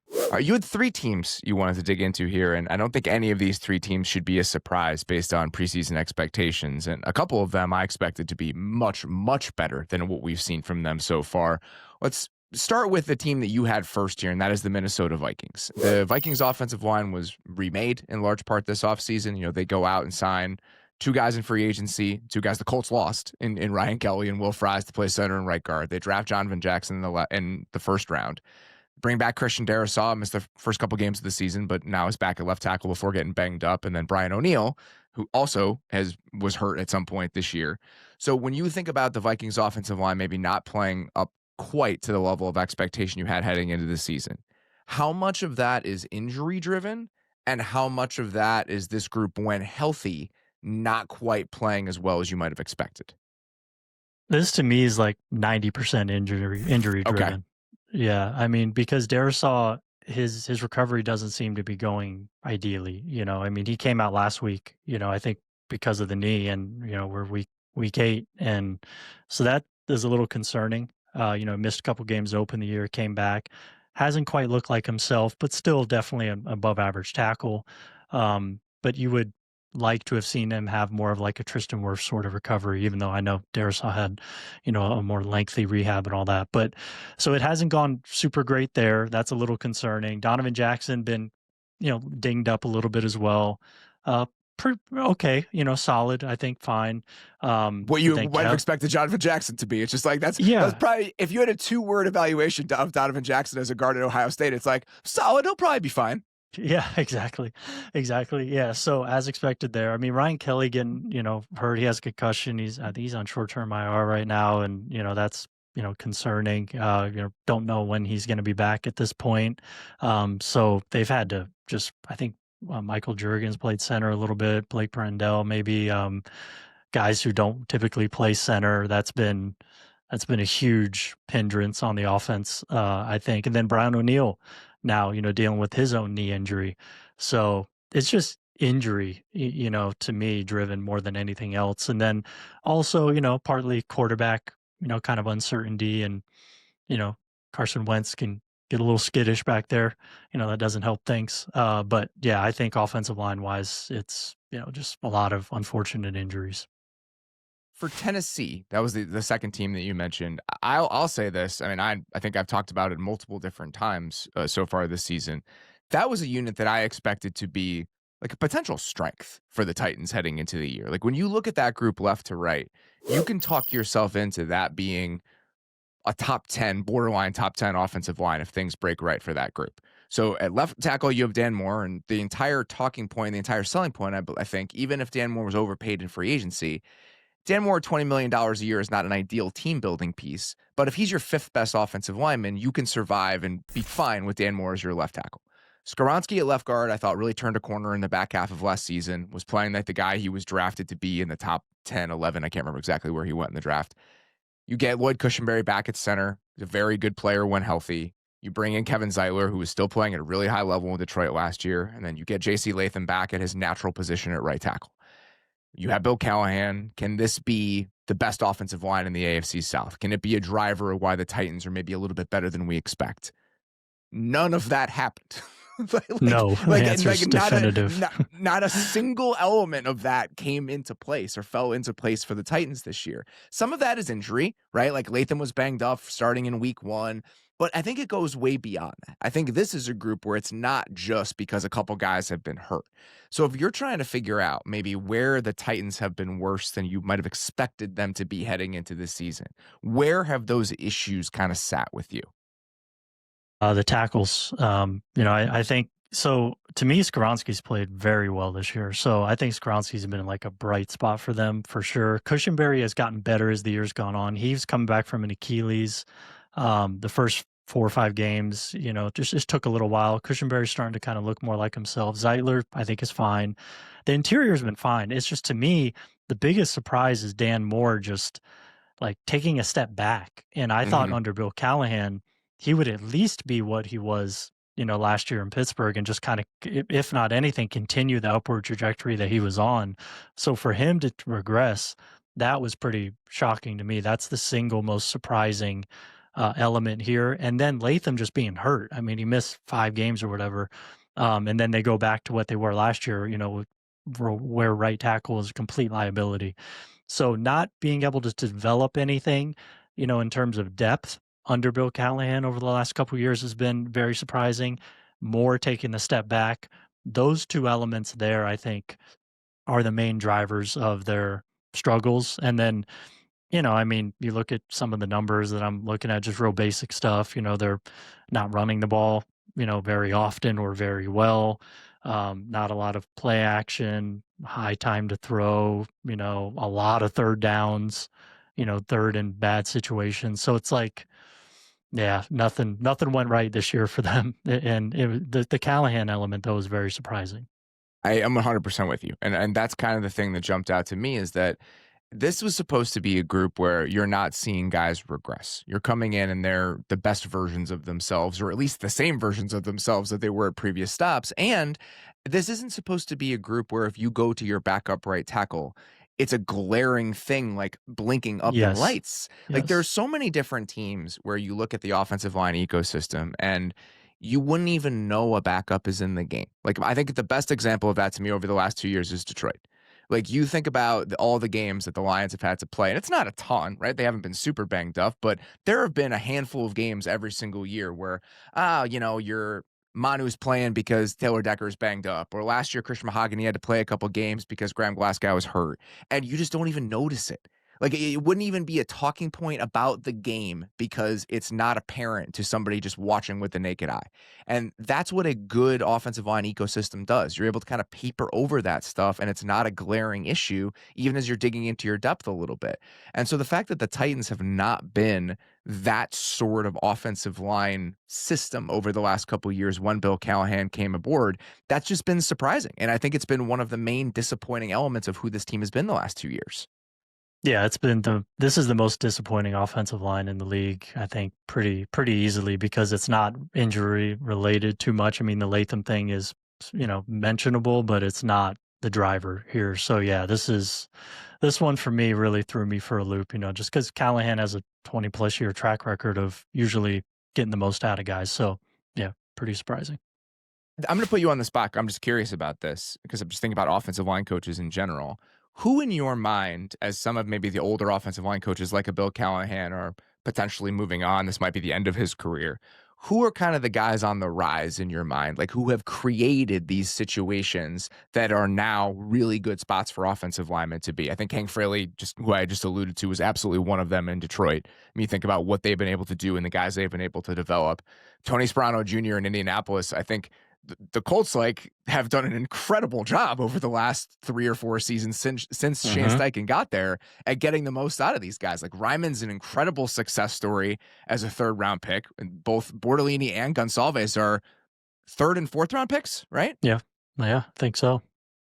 You had 3 teams you wanted to dig into here, and I don't think any of these 3 teams should be a surprise based on preseason expectations. And a couple of them I expected to be much, much better than what we've seen from them so far. Let's start with the team that you had first here, and that is the Minnesota Vikings. The Vikings offensive line was remade in large part this offseason. They go out and sign 2 guys in free agency, 2 guys the Colts lost in Ryan Kelly and Will Fries to play center and right guard. They draft Jonathan Jackson in the first round. Bring back Christian Darrisaw, missed the first couple games of the season, but now is back at left tackle before getting banged up. And then Brian O'Neill, who also was hurt at some point this year. So when you think about the Vikings offensive line maybe not playing up quite to the level of expectation you had heading into the season, how much of that is injury driven and how much of that is this group, when healthy, not quite playing as well as you might have expected? This to me is like 90% injury driven. Okay. Yeah, I mean, because Darrisaw, his recovery doesn't seem to be going ideally. I mean, he came out last week, I think because of the knee, and we're week 8, and so that is a little concerning. Missed a couple games to open the year, came back, hasn't quite looked like himself, but still definitely an above average tackle. But you would like to have seen him have more of like a Tristan Wirfs sort of recovery, even though I know Darisaw had, a more lengthy rehab and all that. But so it hasn't gone super great there. That's a little concerning. Donovan Jackson been, dinged up a little bit as well. Okay, solid, I think, fine. What you might have expected Donovan Jackson to be. It's just like that's probably, if you had a 2-word evaluation of Donovan Jackson as a guard at Ohio State, it's like solid, he'll probably be fine. Yeah, exactly. Yeah. So as expected there. I mean, Ryan Kelly getting, hurt. He has a concussion. He's on short-term IR right now, and that's concerning. Don't know when he's going to be back at this point. So they've had to just, I think, Michael Juergens played center a little bit. Blake Brandel, maybe guys who don't typically play center. That's been a huge hindrance on the offense, I think. And then Brian O'Neill now, dealing with his own knee injury. So it's just injury, to me, driven more than anything else. And then also, partly quarterback, kind of uncertainty, and, Carson Wentz can get a little skittish back there. That doesn't help things. But yeah, I think offensive line wise, it's, just a lot of unfortunate injuries. For Tennessee, that was the second team that you mentioned. I'll say this. I mean, I think I've talked about it multiple different times so far this season. That was a unit that I expected to be like a potential strength for the Titans heading into the year. Like when you look at that group left to right, you can talk yourself into that being a top 10, borderline top 10 offensive line if things break right for that group. So at left tackle, you have Dan Moore, and the entire talking point, the entire selling point, I think, even if Dan Moore was overpaid in free agency, Dan Moore, $20 million a year is not an ideal team building piece, but if he's your 5th best offensive lineman, you can survive and be fine with Dan Moore as your left tackle. Skoronski at left guard, I thought really turned a corner in the back half of last season, was playing like the guy he was drafted to be in the top 10, 11. I can't remember exactly where he went in the draft. You get Lloyd Cushenberry back at center. He's a very good player when healthy. You bring in Kevin Zeitler, who was still playing at a really high level in Detroit last year, and then you get J.C. Latham back at his natural position at right tackle. You have Bill Callahan. Can this be the best offensive line in the AFC South? Can it be a driver of why the Titans are maybe a little bit better than we expect? None of that happened. No, the answer's definitive. Not a single element of that came into place or fell into place for the Titans this year. Some of that is injury, right? Like Latham was banged up starting in week 1. But I think it goes way beyond that. I think this is a group where it's not just because a couple guys have been hurt. So if you're trying to figure out maybe where the Titans have been worse than you might have expected them to be heading into this season, where have those issues kind of sat with you? The tackles, I think, so to me, Skoronski's played very well this year. So I think Skoronski's been like a bright spot for them for sure. Cushenberry has gotten better as the year's gone on. He's come back from an Achilles. The first 4 or 5 games, just took a little while. Cushenberry's starting to kind of look more like himself. Zeitler, I think, is fine. The interior's been fine. It's just, to me, the biggest surprise is Dan Moore just like taking a step back. And I thought under Bill Callahan, he would at least be what he was, last year in Pittsburgh, and just kind of, if not anything, continue the upward trajectory that he was on. So for him to regress, that was pretty shocking to me. That's the single most surprising element here. And then Latham just being hurt. I mean, he missed 5 games or whatever. And then they go back to what they were last year, where right tackle is a complete liability. So not being able to develop anything, in terms of depth under Bill Callahan over the last couple of years has been very surprising. Moore taking a step back. Those 2 elements there, I think, are the main drivers of their struggles. And then, I mean, you look at some of the numbers that I'm looking at, just real basic stuff. They're not running the ball, very often or very well. Not a lot of play action, high time to throw, a lot of third downs, third in bad situations. So it's like, yeah, nothing went right this year for them. And the Callahan element, though, was very surprising. I am 100% with you. And that's kind of the thing that jumped out to me is that this was supposed to be a group where you're not seeing guys regress. You're coming in and they're the best versions of themselves, or at least the same versions of themselves that they were at previous stops. And this isn't supposed to be a group where if you go to your backup right tackle, it's a glaring thing like blinking up in Yes. lights. Like there's Yes. so many different teams where you look at the offensive line ecosystem and you wouldn't even know a backup is in the game. Like I think the best example of that to me over the last 2 years is Detroit. Like you think about all the games that the Lions have had to play, and it's not a ton, right? They haven't been super banged up, but there have been a handful of games every single year where, your Manu's playing because Taylor Decker's banged up, or last year Christian Mahogany had to play a couple games because Graham Glasgow was hurt, and you just don't even notice it. Like it wouldn't even be a talking point about the game because it's not apparent to somebody just watching with the naked eye. And that's what a good offensive line ecosystem does. You're able to kind of paper over that stuff and it's not a glaring issue, even as you're digging into your depth a little bit. And so the fact that the Titans have not been that sort of offensive line system over the last couple of years when Bill Callahan came aboard, that's just been surprising. And I think it's been one of the main disappointing elements of who this team has been the last 2 years. Yeah, this is the most disappointing offensive line in the league, I think, pretty injury related too much. I mean, the Latham thing is, mentionable, but it's not the driver here. So yeah, this one for me really threw me for a loop, just because Callahan has a 20+ year track record of usually getting the most out of guys. So yeah, pretty surprising. I'm going to put you on the spot. I'm just curious about this because I'm just thinking about offensive line coaches in general. Who in your mind, as some of maybe the older offensive line coaches like a Bill Callahan are potentially moving on, this might be the end of his career, who are kind of the guys on the rise in your mind, like who have created these situations that are now really good spots for offensive linemen to be? I think Hank Fraley, just who I just alluded to, was absolutely one of them in Detroit. When you think about what they've been able to do and the guys they've been able to develop. Tony Sperano Jr. in Indianapolis, I think the Colts have done an incredible job over the last 3 or 4 seasons since Shane Steichen got there at getting the most out of these guys. Like Ryman's an incredible success story as a 3rd round pick, and both Bordellini and Gonsalves are 3rd and 4th round picks, right? Yeah, I think so.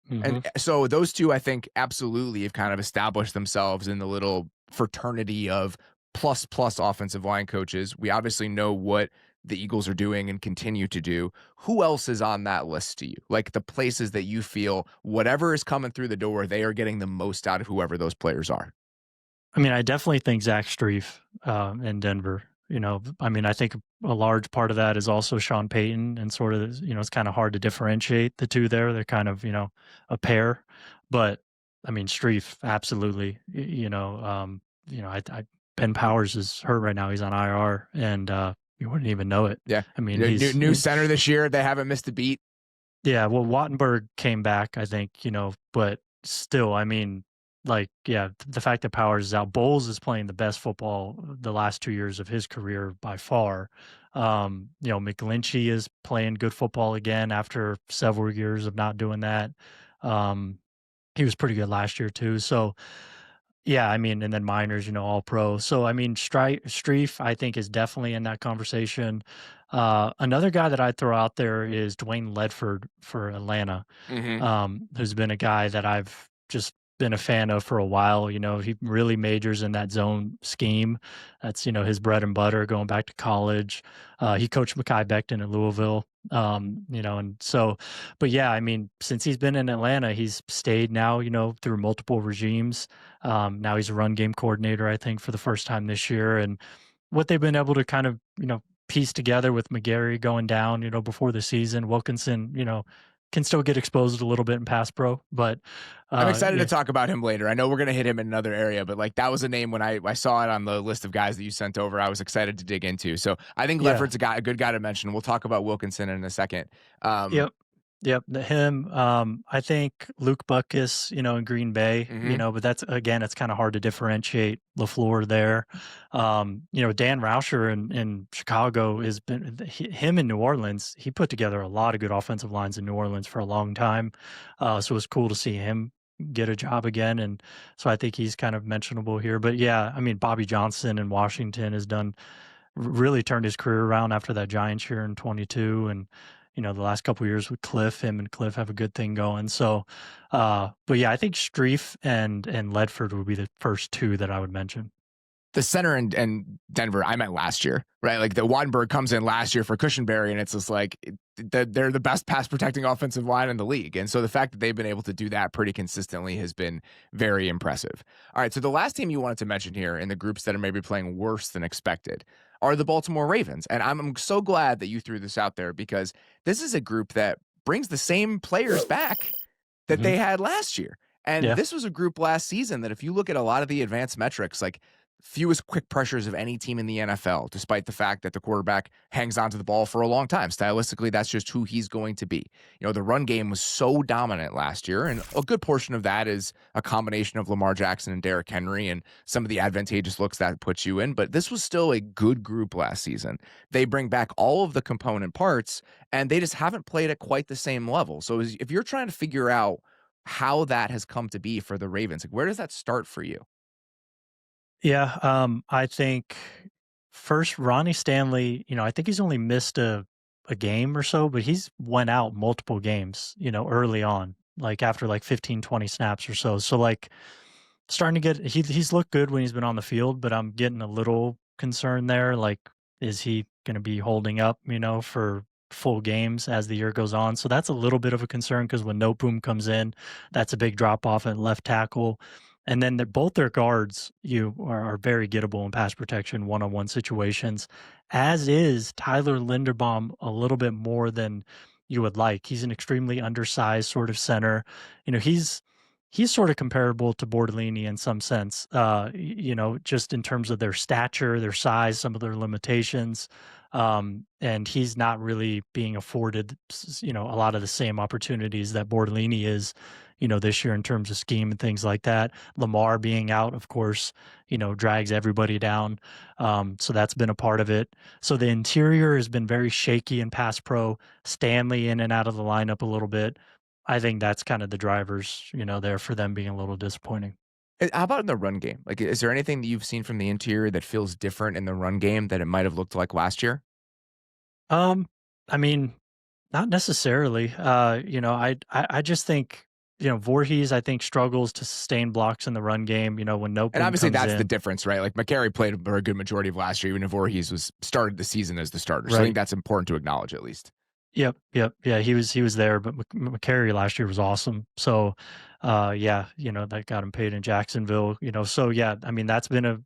And so those two, I think, absolutely have kind of established themselves in the little fraternity of plus offensive line coaches. We obviously know what the Eagles are doing and continue to do. Who else is on that list to you? Like the places that you feel whatever is coming through the door, they are getting the most out of whoever those players are. I mean, I definitely think Zach Strief in Denver. I think a large part of that is also Sean Payton, and sort of, it's kind of hard to differentiate the two there. They're kind of, a pair. But I mean, Strief, absolutely. Ben Powers is hurt right now. He's on IR, and you wouldn't even know it. Yeah. I mean, he's new center this year. They haven't missed a beat. Yeah. Well, Wattenberg came back, I think, but still, I mean, the fact that Powers is out, Bowles is playing the best football the last 2 years of his career by far. McGlinchey is playing good football again after several years of not doing that. He was pretty good last year too. So, yeah, I mean, and then Miners, all pro. So, I mean, Strief, I think, is definitely in that conversation. Another guy that I'd throw out there is Dwayne Ledford for Atlanta, who's been a guy that I've just been a fan of for a while. He really majors in that zone scheme. That's, his bread and butter going back to college. He coached Mekhi Becton at Louisville. And so, but yeah, I mean, since he's been in Atlanta, he's stayed now, through multiple regimes. Now he's a run game coordinator, I think, for the first time this year. And what they've been able to kind of, piece together with McGarry going down, before the season, Wilkinson, can still get exposed a little bit in pass pro, but I'm excited to talk about him later. I know we're going to hit him in another area, but that was a name when I saw it on the list of guys that you sent over, I was excited to dig into. So I think Ledford's a good guy to mention. We'll talk about Wilkinson in a second. Yep. Him. I think Luke Buckus, in Green Bay, but that's, again, it's kind of hard to differentiate LaFleur there. Dan Rauscher in Chicago has been him in New Orleans. He put together a lot of good offensive lines in New Orleans for a long time. So it was cool to see him get a job again. And so I think he's kind of mentionable here, but yeah, I mean, Bobby Johnson in Washington has really turned his career around after that Giants year in 22. And, the last couple of years with Cliff. Him and Cliff have a good thing going. So, but yeah, I think Streif and Ledford would be the first two that I would mention. The center in Denver, I meant last year, right? Like the Wattenberg comes in last year for Cushenberry, and it's just like they're the best pass protecting offensive line in the league. And so the fact that they've been able to do that pretty consistently has been very impressive. All right, so the last team you wanted to mention here in the groups that are maybe playing worse than expected are the Baltimore Ravens. And I'm so glad that you threw this out there because this is a group that brings the same players back that Mhm. they had last year. And Yeah. this was a group last season that if you look at a lot of the advanced metrics, like fewest quick pressures of any team in the NFL, despite the fact that the quarterback hangs onto the ball for a long time. Stylistically, that's just who he's going to be. The run game was so dominant last year, and a good portion of that is a combination of Lamar Jackson and Derrick Henry and some of the advantageous looks that puts you in, but this was still a good group last season. They bring back all of the component parts, and they just haven't played at quite the same level. So if you're trying to figure out how that has come to be for the Ravens, like where does that start for you? Yeah, I think first Ronnie Stanley, I think he's only missed a game or so, but he's went out multiple games, early on, like after like 15, 20 snaps or so. So like starting to get he's looked good when he's been on the field, but I'm getting a little concerned there. Like, is he gonna be holding up, for full games as the year goes on? So that's a little bit of a concern because when Nopum comes in, that's a big drop off at left tackle. And then both their guards are very gettable in pass protection one-on-one situations, as is Tyler Linderbaum a little bit more than you would like. He's an extremely undersized sort of center. He's sort of comparable to Bordellini in some sense, just in terms of their stature, their size, some of their limitations. And he's not really being afforded, a lot of the same opportunities that Bordellini is, this year in terms of scheme and things like that. Lamar being out, of course, drags everybody down. So that's been a part of it. So the interior has been very shaky in pass pro. Stanley in and out of the lineup a little bit. I think that's kind of the drivers, there for them being a little disappointing. How about in the run game? Like, is there anything that you've seen from the interior that feels different in the run game that it might have looked like last year? Um, I mean, not necessarily. I just think, Voorhees, I think, struggles to sustain blocks in the run game, when And Noteboom obviously comes that's the in. difference, right? Like McCary played for a good majority of last year, even if Voorhees was started the season as the starter. So I think Right. that's important to acknowledge at least. Yep. Yeah, he was there, but McCary last year was awesome. So, yeah, that got him paid in Jacksonville. So yeah, I mean that's been a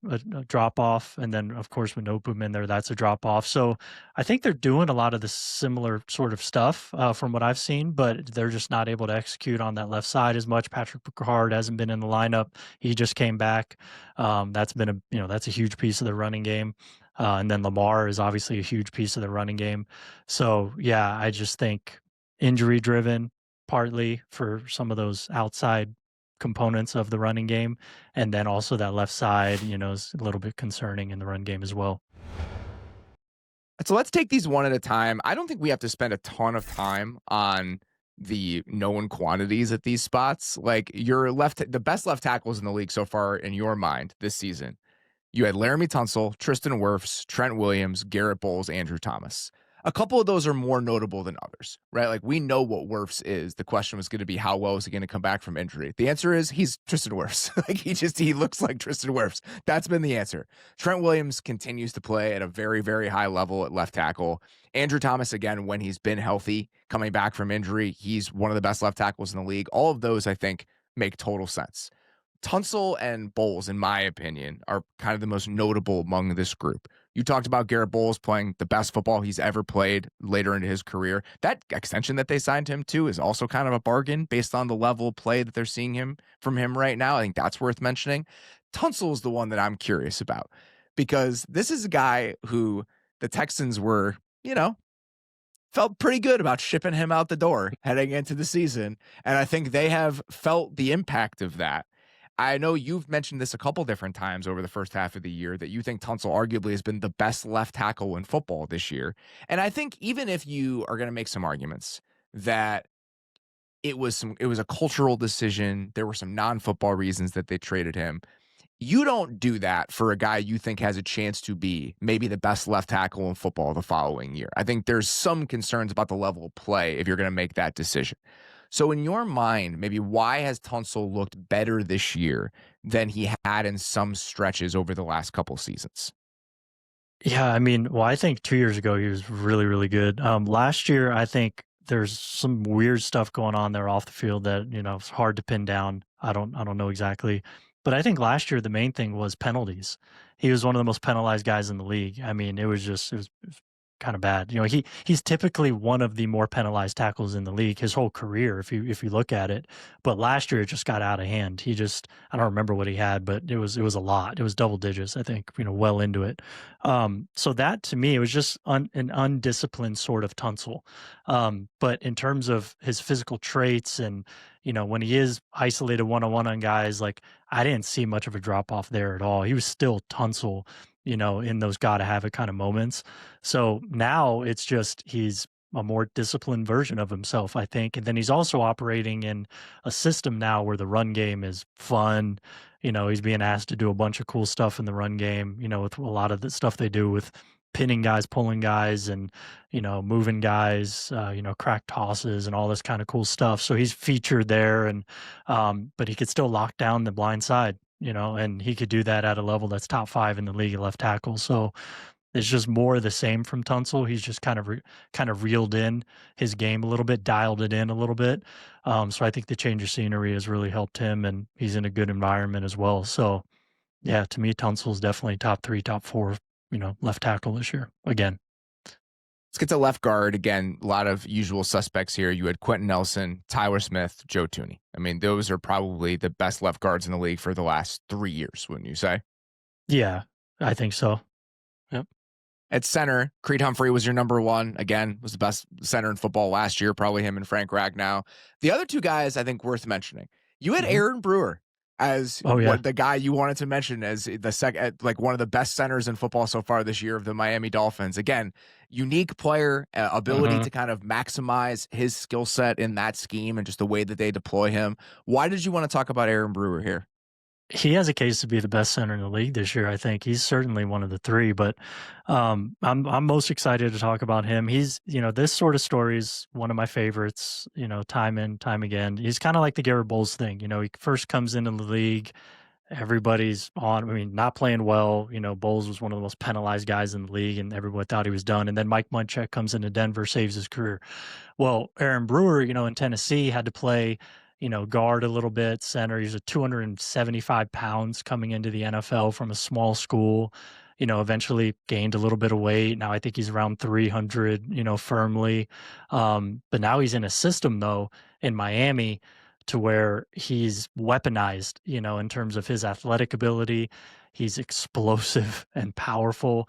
drop off, and then of course with Nopum in there, that's a drop off. So I think they're doing a lot of the similar sort of stuff from what I've seen, but they're just not able to execute on that left side as much. Patrick Picard hasn't been in the lineup; he just came back. That's been that's a huge piece of the running game. And then Lamar is obviously a huge piece of the running game. So yeah, I just think injury driven partly for some of those outside components of the running game. And then also that left side, is a little bit concerning in the run game as well. So let's take these one at a time. I don't think we have to spend a ton of time on the known quantities at these spots. Like the best left tackles in the league so far in your mind this season. You had Laremy Tunsil, Tristan Wirfs, Trent Williams, Garrett Bowles, Andrew Thomas. A couple of those are more notable than others, right? Like we know what Wirfs is. The question was going to be how well is he going to come back from injury? The answer is he's Tristan Wirfs. Like he looks like Tristan Wirfs. That's been the answer. Trent Williams continues to play at a very, very high level at left tackle. Andrew Thomas, again, when he's been healthy, coming back from injury, he's one of the best left tackles in the league. All of those, I think, make total sense. Tunsil and Bowles, in my opinion, are kind of the most notable among this group. You talked about Garrett Bowles playing the best football he's ever played later into his career. That extension that they signed him to is also kind of a bargain based on the level of play that they're seeing from him right now. I think that's worth mentioning. Tunsil is the one that I'm curious about because this is a guy who the Texans were, felt pretty good about shipping him out the door heading into the season. And I think they have felt the impact of that. I know you've mentioned this a couple different times over the first half of the year that you think Tunsil arguably has been the best left tackle in football this year. And I think even if you are going to make some arguments that it was a cultural decision, there were some non-football reasons that they traded him. You don't do that for a guy you think has a chance to be maybe the best left tackle in football the following year. I think there's some concerns about the level of play if you're going to make that decision. So in your mind, maybe why has Tunsil looked better this year than he had in some stretches over the last couple seasons? Yeah, I mean, well, I think 2 years ago he was really, really good. Last year, I think there's some weird stuff going on there off the field that it's hard to pin down. I don't know exactly, but I think last year the main thing was penalties. He was one of the most penalized guys in the league. I mean, it was kind of bad. He's typically one of the more penalized tackles in the league his whole career, if you look at it. But last year it just got out of hand. I don't remember what he had, but it was a lot. It was double digits, I think, well into it. So that to me, it was just an undisciplined sort of Tunsil. But in terms of his physical traits and when he is isolated one-on-one on guys, like I didn't see much of a drop off there at all. He was still Tunsil, in those gotta have it kind of moments. So now it's just he's a more disciplined version of himself, I think. And then he's also operating in a system now where the run game is fun. He's being asked to do a bunch of cool stuff in the run game, with a lot of the stuff they do with pinning guys, pulling guys, and, moving guys, crack tosses and all this kind of cool stuff. So he's featured there but he could still lock down the blind side, and he could do that at a level that's top 5 in the league at left tackle. So it's just more of the same from Tunsil. He's just kind of reeled in his game a little bit, dialed it in a little bit. So I think the change of scenery has really helped him, and he's in a good environment as well. So yeah, to me, Tunsil's definitely top 3, top 4, left tackle this year again. Let's get to left guard again. A lot of usual suspects here. You had Quentin Nelson, Tyler Smith, Joe Thuney. I mean, those are probably the best left guards in the league for the last 3 years, wouldn't you say? Yeah, I think so. Yep. At center, Creed Humphrey was your number one. Again, was the best center in football last year, probably him and Frank Ragnow. The other two guys I think worth mentioning. You had Aaron Brewer as the guy you wanted to mention as the second, like one of the best centers in football so far this year of the Miami Dolphins. Again, unique player, ability to kind of maximize his skill set in that scheme and just the way that they deploy him. Why did you want to talk about Aaron Brewer here? He has a case to be the best center in the league this year. I think he's certainly one of the 3, but I'm most excited to talk about him. He's, this sort of story is one of my favorites, time in, time again. He's kind of like the Garrett Bowles thing. He first comes into the league, everybody's not playing well. Bowles was one of the most penalized guys in the league and everyone thought he was done. And then Mike Munchak comes into Denver, saves his career. Well, Aaron Brewer, in Tennessee had to play guard a little bit, center. He's a 275 pounds coming into the NFL from a small school, eventually gained a little bit of weight. Now I think he's around 300, firmly. But now he's in a system, though, in Miami to where he's weaponized, in terms of his athletic ability. He's explosive and powerful.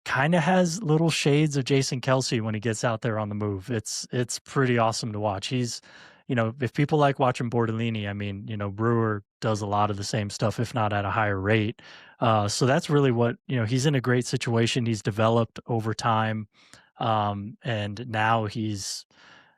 Kind of has little shades of Jason Kelce when he gets out there on the move. It's pretty awesome to watch. He's if people like watching Bordellini, I mean, Brewer does a lot of the same stuff, if not at a higher rate. So that's really what, he's in a great situation. He's developed over time. And now he's,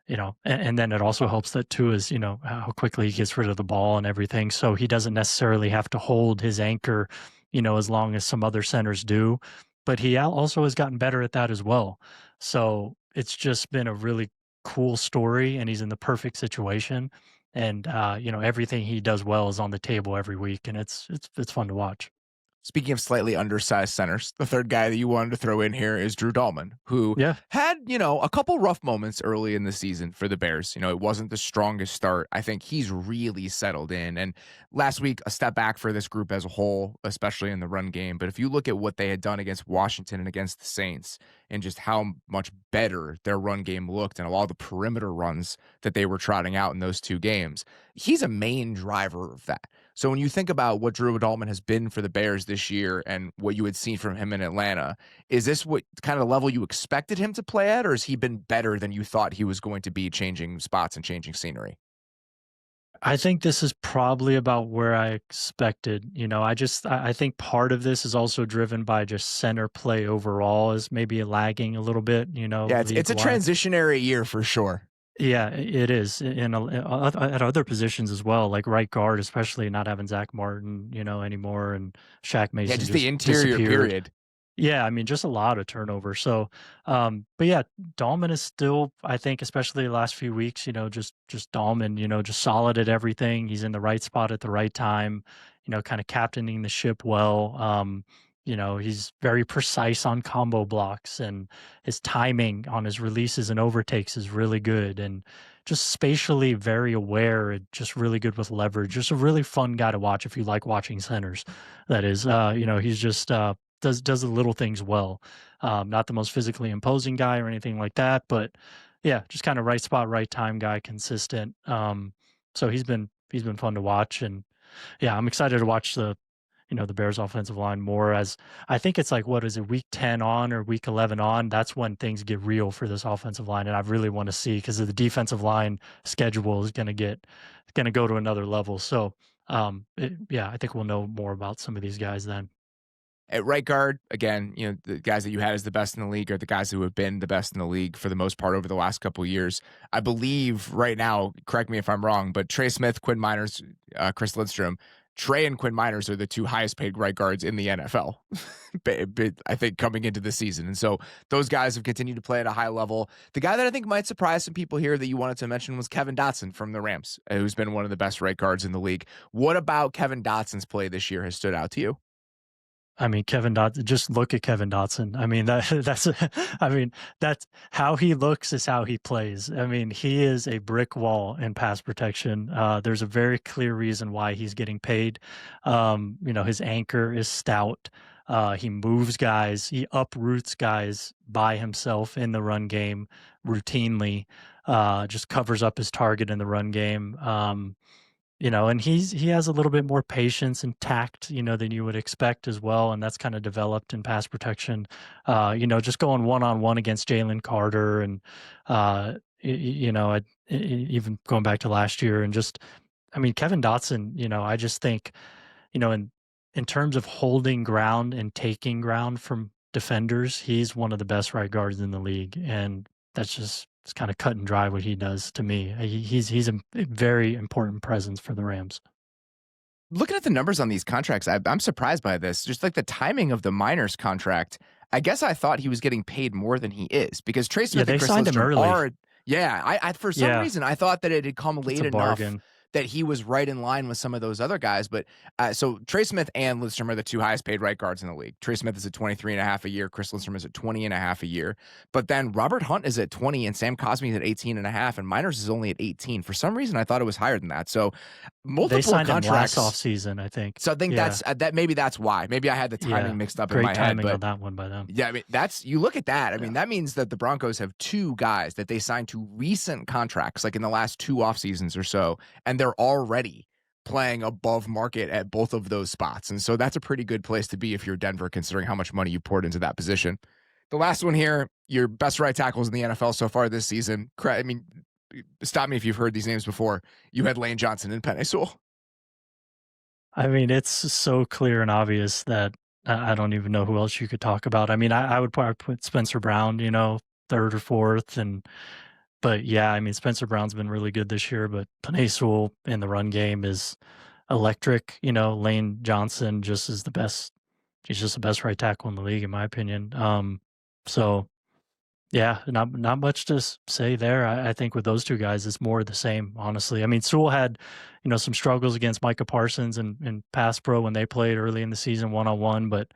and then it also helps that too is, how quickly he gets rid of the ball and everything. So he doesn't necessarily have to hold his anchor, as long as some other centers do. But he also has gotten better at that as well. So it's just been a really cool story, and he's in the perfect situation, and everything he does well is on the table every week, and it's fun to watch. Speaking of slightly undersized centers, the third guy that you wanted to throw in here is Drew Dalman, who had, a couple rough moments early in the season for the Bears. It wasn't the strongest start. I think he's really settled in. And last week, a step back for this group as a whole, especially in the run game. But if you look at what they had done against Washington and against the Saints and just how much better their run game looked and a lot of the perimeter runs that they were trotting out in those 2 games, he's a main driver of that. So when you think about what Drew Dalman has been for the Bears this year and what you had seen from him in Atlanta, is this what kind of level you expected him to play at, or has he been better than you thought he was going to be, changing spots and changing scenery? I think this is probably about where I expected. I think part of this is also driven by just center play overall is maybe lagging a little bit, Yeah, it's a transitionary year for sure. Yeah, it is, at other positions as well, like right guard, especially not having Zach Martin, anymore, and Shaq Yeah, Mason just the just interior disappeared. period. Yeah, I mean, just a lot of turnover. So, but yeah, Dalman is still, I think, especially the last few weeks, just Dalman, just solid at everything. He's in the right spot at the right time, kind of captaining the ship well. He's very precise on combo blocks, and his timing on his releases and overtakes is really good, and just spatially very aware and just really good with leverage. Just a really fun guy to watch if you like watching centers. That is, he's just does the little things well. Not the most physically imposing guy or anything like that, but yeah, just kind of right spot, right time guy, consistent. So he's been fun to watch, and yeah, I'm excited to watch the Bears offensive line more, as I think it's like, what is it, week 10 on or week 11 on? That's when things get real for this offensive line. And I really want to see, because the defensive line schedule is going to go to another level. So, yeah, I think we'll know more about some of these guys then. At right guard, again, the guys that you had as the best in the league are the guys who have been the best in the league for the most part over the last couple of years. I believe right now, correct me if I'm wrong, but Trey Smith, Quinn Miners, Chris Lindstrom, Trey and Quinn Miners are the two highest paid right guards in the NFL, I think, coming into the season. And so those guys have continued to play at a high level. The guy that I think might surprise some people here that you wanted to mention was Kevin Dotson from the Rams, who's been one of the best right guards in the league. What about Kevin Dotson's play this year has stood out to you? I mean, Kevin Dotson, just look at Kevin Dotson. I mean, I mean, that's how he looks is how he plays. I mean, he is a brick wall in pass protection. There's a very clear reason why he's getting paid. His anchor is stout. He moves guys, he uproots guys by himself in the run game routinely, just covers up his target in the run game. And he has a little bit more patience and tact, than you would expect as well, and that's kind of developed in pass protection. Just going one-on-one against Jalen Carter, and even going back to last year, and just, I mean, Kevin Dotson. I just think, in terms of holding ground and taking ground from defenders, he's one of the best right guards in the league, and that's just, it's kind of cut and dry what he does to me. He's a very important presence for the Rams. Looking at the numbers on these contracts, I'm surprised by this. Just like the timing of the Miners contract, I guess I thought he was getting paid more than he is, because Trey Yeah, Smith and they Chris signed him Lindstrom early. are. Yeah, I for some Yeah, reason I thought that it had come it's late a enough bargain. that he was right in line with some of those other guys. But so Trey Smith and Lindstrom are the two highest paid right guards in the league. Trey Smith is at 23 and a half a year. Chris Lindstrom is at 20 and a half a year. But then Robert Hunt is at 20 and Sam Cosmi is at 18 and a half, and Miners is only at 18. For some reason, I thought it was higher than that. So They multiple signed him last contracts. offseason, I think. So I think Yeah, that maybe that's why. Maybe I had the yeah. timing mixed up in Great my head, timing but on that one by them. yeah, I mean, that's, you look at that. I Yeah. mean, that means that the Broncos have two guys that they signed to recent contracts, like in the last two off seasons or so, and they're already playing above market at both of those spots. And so that's a pretty good place to be if you're Denver, considering how much money you poured into that position. The last one here, your best right tackles in the NFL so far this season. I mean, stop me if you've heard these names before. You had Lane Johnson and Penei Sewell. I mean, it's so clear and obvious that I don't even know who else you could talk about. I mean, I would probably put Spencer Brown, third or fourth, but yeah, I mean, Spencer Brown's been really good this year, but Penei Sewell in the run game is electric. Lane Johnson just is the best. He's just the best right tackle in the league, in my opinion. So yeah, not much to say there. I think with those two guys, it's more of the same, honestly. I mean, Sewell had, some struggles against Micah Parsons and pass pro when they played early in the season one-on-one, but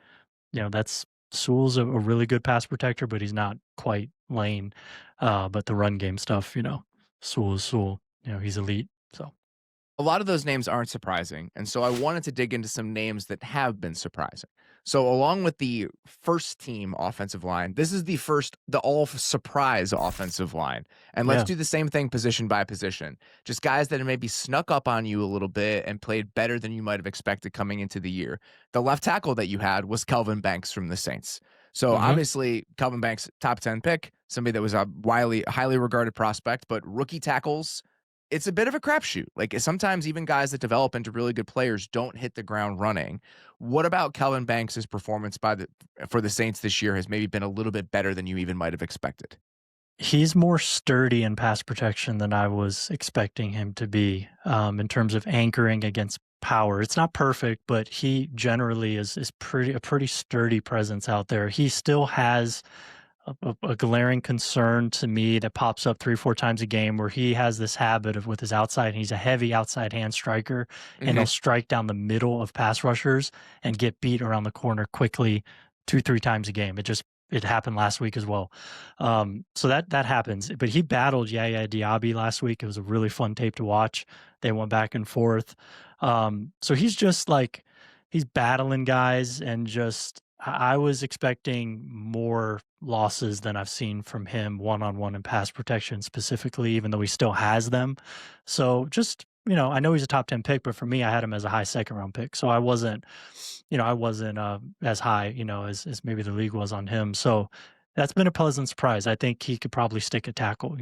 that's Sewell's a really good pass protector, but he's not quite Lane. But the run game stuff, Sewell is Sewell. He's elite. So A lot of those names aren't surprising. And so I wanted to dig into some names that have been surprising. So along with the first team offensive line, this is the all surprise offensive line. And let's yeah, do the same thing position by position. Just guys that have maybe snuck up on you a little bit and played better than you might have expected coming into the year. The left tackle that you had was Kelvin Banks from the Saints. So hmm obviously Kelvin Banks, top 10 pick, somebody that was a highly regarded prospect, but rookie tackles, it's a bit of a crapshoot. Like sometimes even guys that develop into really good players don't hit the ground running. What about Kelvin Banks' performance for the Saints this year has maybe been a little bit better than you even might have expected? He's more sturdy in pass protection than I was expecting him to be, in terms of anchoring against power. It's not perfect, but he generally is a pretty sturdy presence out there. He still has a glaring concern to me that pops up 3-4 times a game, where he has this habit of, with his outside, and he's a heavy outside hand striker, and he'll strike down the middle of pass rushers and get beat around the corner quickly 2-3 times a game. It happened last week as well. So that happens. But he battled Yaya Diaby last week. It was a really fun tape to watch. They went back and forth. So he's just like, he's battling guys, and just, I was expecting more losses than I've seen from him one-on-one in pass protection specifically, even though he still has them. So just, I know he's a top 10 pick, but for me, I had him as a high second round pick. So I wasn't as high, as maybe the league was on him. So that's been a pleasant surprise. I think he could probably stick a tackle.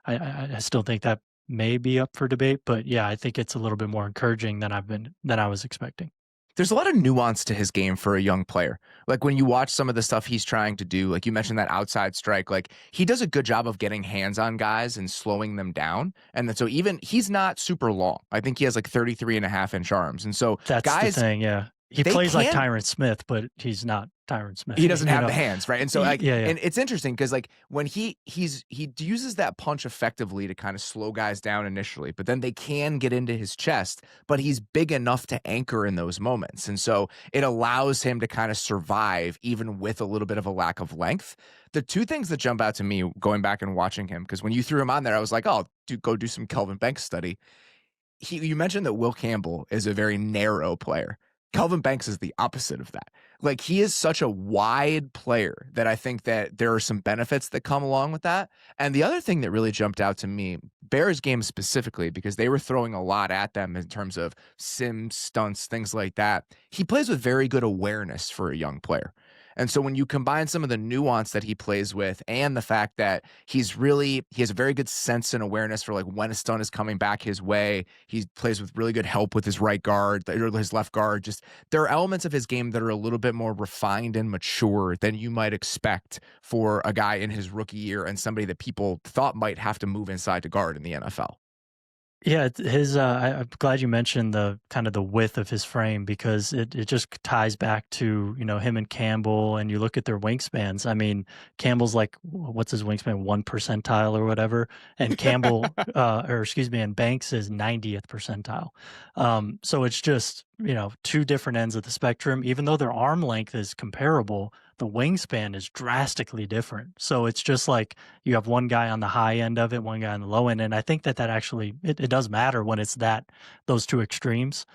I still think that may be up for debate, but yeah, I think it's a little bit more encouraging than I was expecting. There's a lot of nuance to his game for a young player. Like when you watch some of the stuff he's trying to do, like you mentioned that outside strike, like he does a good job of getting hands on guys and slowing them down. And then, so even he's not super long. I think he has like 33.5-inch arms. And so that's guys, the thing. Yeah. He plays like Tyron Smith, but he's not Tyron Smith. He doesn't have the hands, right? And so like, yeah. And it's interesting because like when he uses that punch effectively to kind of slow guys down initially, but then they can get into his chest, but he's big enough to anchor in those moments. And so it allows him to kind of survive even with a little bit of a lack of length. The two things that jump out to me going back and watching him, because when you threw him on there, I was like, oh, go do some Kelvin Banks study. You mentioned that Will Campbell is a very narrow player. Kelvin Banks is the opposite of that. Like he is such a wide player that I think that there are some benefits that come along with that. And the other thing that really jumped out to me, Bears game specifically, because they were throwing a lot at them in terms of sims, stunts, things like that. He plays with very good awareness for a young player. And so when you combine some of the nuance that he plays with and the fact that he has a very good sense and awareness for like when a stunt is coming back his way, he plays with really good help with his right guard or his left guard. Just there are elements of his game that are a little bit more refined and mature than you might expect for a guy in his rookie year and somebody that people thought might have to move inside to guard in the NFL. Yeah, I'm glad you mentioned the kind of the width of his frame, because it just ties back to, him and Campbell, and you look at their wingspans. I mean, Campbell's like, what's his wingspan, 1 percentile or whatever, and and Banks is 90th percentile. So it's just, two different ends of the spectrum. Even though their arm length is comparable, the wingspan is drastically different. So it's just like you have one guy on the high end of it, one guy on the low end. And I think that actually, it does matter when it's those two extremes.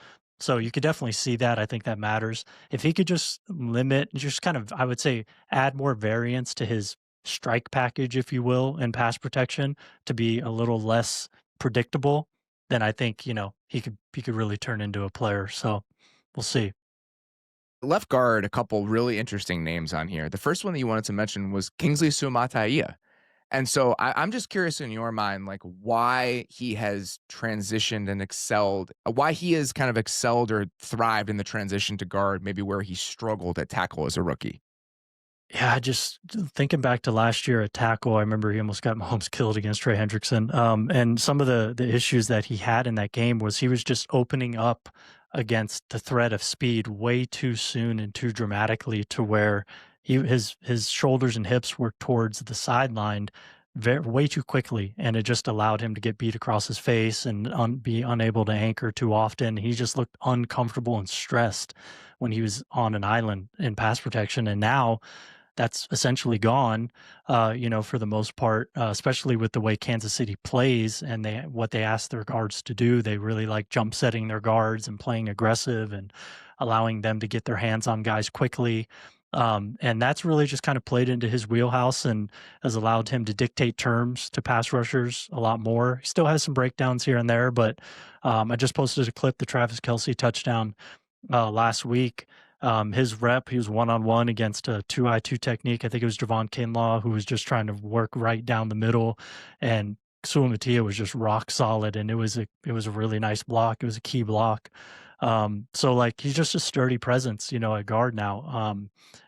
So you could definitely see that. I think that matters. If he could just I would say, add more variance to his strike package, if you will, in pass protection to be a little less predictable, then I think, he could really turn into a player. So we'll see. Left guard, a couple really interesting names on here. The first one that you wanted to mention was Kingsley Suamataia. And so I'm just curious in your mind, like why he has transitioned and excelled, why he has kind of excelled or thrived in the transition to guard, maybe where he struggled at tackle as a rookie. Yeah, just thinking back to last year at tackle, I remember he almost got Mahomes killed against Trey Hendrickson. And some of the issues that he had in that game was he was just opening up against the threat of speed way too soon and too dramatically, to where his shoulders and hips were towards the sideline way too quickly, and it just allowed him to get beat across his face and be unable to anchor too often. He just looked uncomfortable and stressed when he was on an island in pass protection, and now that's essentially gone, for the most part, especially with the way Kansas City plays and what they ask their guards to do. They really like jump setting their guards and playing aggressive and allowing them to get their hands on guys quickly. And that's really just kind of played into his wheelhouse and has allowed him to dictate terms to pass rushers a lot more. He still has some breakdowns here and there, but I just posted a clip, the Travis Kelce touchdown last week. His rep, he was one-on-one against a 2-eye-2 technique. I think it was Javon Kinlaw, who was just trying to work right down the middle, and Suamataia was just rock solid, and it was a really nice block. It was a key block. So like he's just a sturdy presence, at guard now.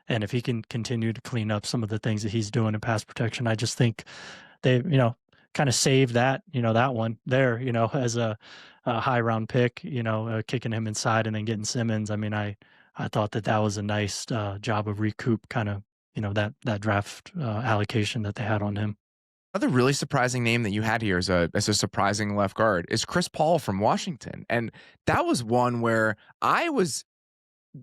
And if he can continue to clean up some of the things that he's doing in pass protection, I just think they, kind of save that, that one there, as a high round pick, kicking him inside and then getting Simmons. I mean, I thought that was a nice job of recoup kind of, that draft allocation that they had on him. Another really surprising name that you had here as a surprising left guard is Chris Paul from Washington. And that was one where I was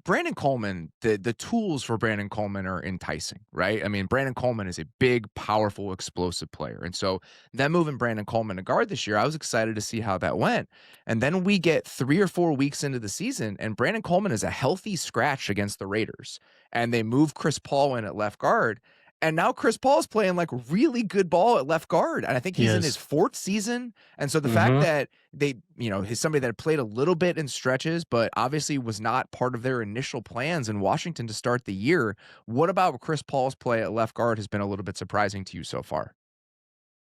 Brandon Coleman, the tools for Brandon Coleman are enticing, right? I mean, Brandon Coleman is a big, powerful, explosive player. And so them moving Brandon Coleman to guard this year, I was excited to see how that went. And then we get 3 or 4 weeks into the season, and Brandon Coleman is a healthy scratch against the Raiders. And they move Chris Paul in at left guard. And now Chris Paul is playing like really good ball at left guard. And I think He he's in his is. fourth season. And so the fact Hmm. that he's somebody that played a little bit in stretches, but obviously was not part of their initial plans in Washington to start the year. What about Chris Paul's play at left guard has been a little bit surprising to you so far?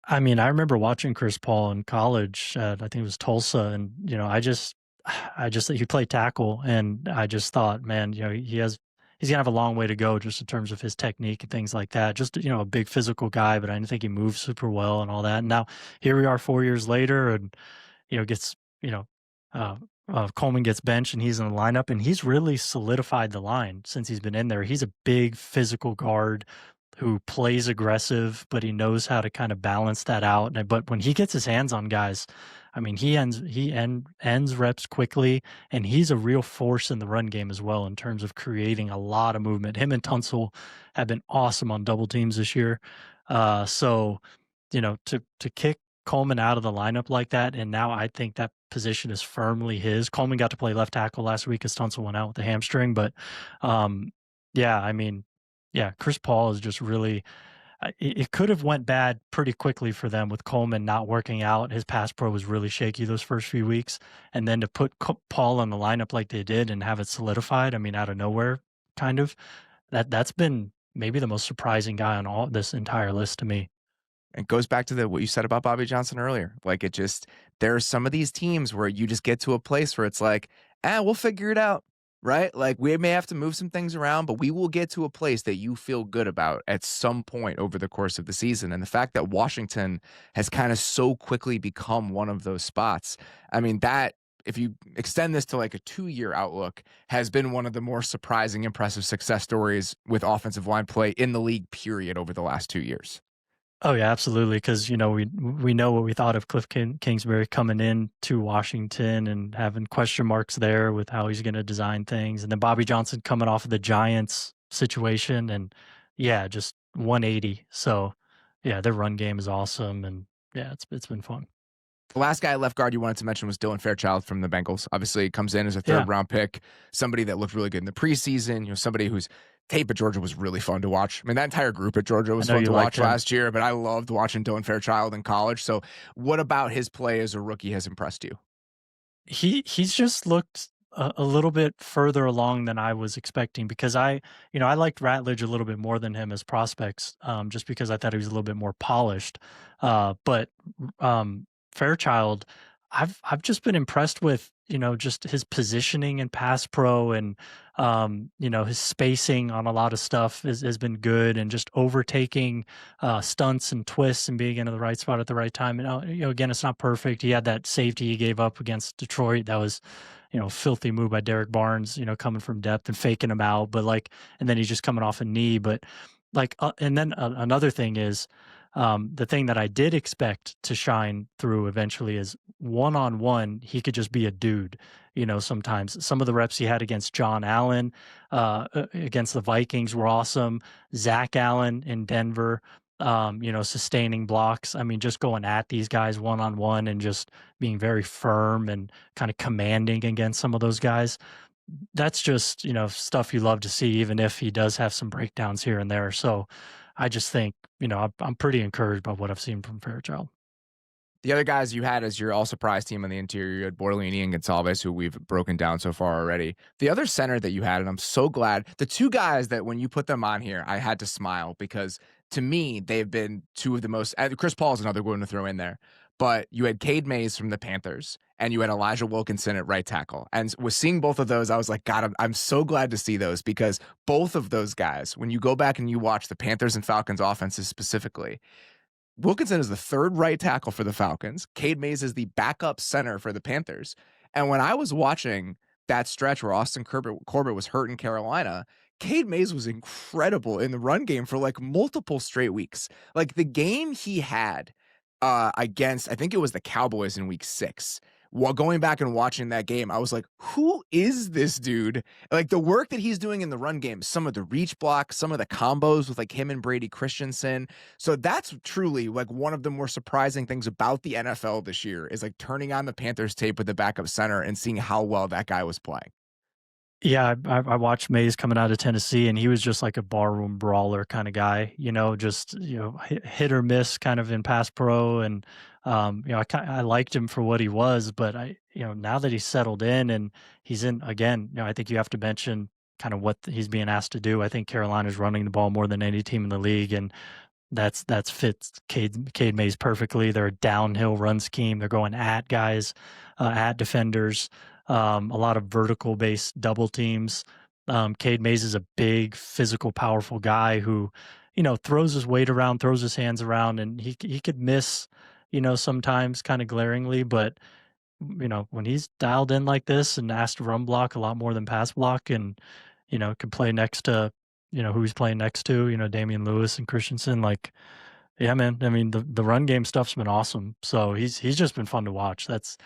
I mean, I remember watching Chris Paul in college at, I think it was Tulsa, and I just he played tackle, and I just thought, man, he's gonna have a long way to go just in terms of his technique and things like that. Just a big physical guy, but I didn't think he moved super well and all that. And now here we are 4 years later, and gets uh, Coleman gets benched and he's in the lineup, and he's really solidified the line since he's been in there. He's a big physical guard who plays aggressive, but he knows how to kind of balance that out. But when he gets his hands on guys, I mean, he ends reps quickly, and he's a real force in the run game as well in terms of creating a lot of movement. Him and Tunsil have been awesome on double teams this year. So to kick Coleman out of the lineup like that, and now I think that position is firmly his. Coleman got to play left tackle last week as Tunsil went out with a hamstring, but yeah, I mean, yeah, Chris Paul is just really. It could have went bad pretty quickly for them with Coleman not working out. His pass pro was really shaky those first few weeks, and then to put Paul in the lineup like they did and have it solidified. I mean, out of nowhere, kind of. That's been maybe the most surprising guy on all this entire list to me. It goes back to what you said about Bobby Johnson earlier. Like there are some of these teams where you just get to a place where it's like, we'll figure it out, right? Like we may have to move some things around, but we will get to a place that you feel good about at some point over the course of the season. And the fact that Washington has kind of so quickly become one of those spots, I mean, that if you extend this to like a 2-year outlook, has been one of the more surprising, impressive success stories with offensive line play in the league, period, over the last 2 years. Oh yeah, absolutely. Because we know what we thought of Cliff Kingsbury coming in to Washington and having question marks there with how he's going to design things, and then Bobby Johnson coming off of the Giants situation, and yeah, just 180. So yeah, their run game is awesome, and yeah, it's been fun. The last guy left guard you wanted to mention was Dylan Fairchild from the Bengals. Obviously, he comes in as a Yeah, third round pick, somebody that looked really good in the preseason, somebody whose tape at Georgia was really fun to watch. I mean, that entire group at Georgia I was know fun you to liked watch him. last year, but I loved watching Dylan Fairchild in college. So, what about his play as a rookie has impressed you? He's just looked a little bit further along than I was expecting, because I liked Ratledge a little bit more than him as prospects, just because I thought he was a little bit more polished. But Fairchild, I've just been impressed with, just his positioning and pass pro, and his spacing on a lot of stuff has been good, and just overtaking stunts and twists and being in the right spot at the right time. And again, it's not perfect. He had that safety he gave up against Detroit. That was, filthy move by Derek Barnes, coming from depth and faking him out. But and then he's just coming off a knee. But and then another thing is, the thing that I did expect to shine through eventually is one-on-one, he could just be a dude. Sometimes some of the reps he had against John Allen, against the Vikings were awesome. Zach Allen in Denver, sustaining blocks. I mean, just going at these guys one-on-one and just being very firm and kind of commanding against some of those guys. That's just, stuff you love to see, even if he does have some breakdowns here and there. So I just think, I'm pretty encouraged by what I've seen from Fairchild. The other guys you had as your all-surprise team on the interior, you had Borlini and Gonsalves, who we've broken down so far already. The other center that you had, and I'm so glad, the two guys that when you put them on here, I had to smile because to me, they've been two of the most. Chris Paul is another one to throw in there, but you had Cade Mays from the Panthers and you had Elijah Wilkinson at right tackle. And with seeing both of those, I was like, God, I'm so glad to see those, because both of those guys, when you go back and you watch the Panthers and Falcons offenses specifically, Wilkinson is the third right tackle for the Falcons. Cade Mays is the backup center for the Panthers. And when I was watching that stretch where Austin Corbett was hurt in Carolina, Cade Mays was incredible in the run game for like multiple straight weeks. Like the game he had against, I think it was the Cowboys in week 6. While going back and watching that game, I was like, who is this dude? Like the work that he's doing in the run game, some of the reach blocks, some of the combos with like him and Brady Christensen. So that's truly like one of the more surprising things about the NFL this year, is like turning on the Panthers tape with the backup center and seeing how well that guy was playing. Yeah, I watched Mays coming out of Tennessee, and he was just like a barroom brawler kind of guy, just, hit or miss kind of in pass pro. And, I liked him for what he was, but now that he's settled in and he's in again, I think you have to mention kind of what he's being asked to do. I think Carolina's running the ball more than any team in the league, and that's fits Cade Mays perfectly. They're a downhill run scheme. They're going at guys, at defenders, a lot of vertical based double teams. Cade Mays is a big, physical, powerful guy who, throws his weight around, throws his hands around, and he could miss, sometimes kind of glaringly, but when he's dialed in like this and asked to run block a lot more than pass block, and can play next to who he's playing next to, Damian Lewis and Christensen, like, yeah, man. I mean, the run game stuff's been awesome. So he's just been fun to watch. That's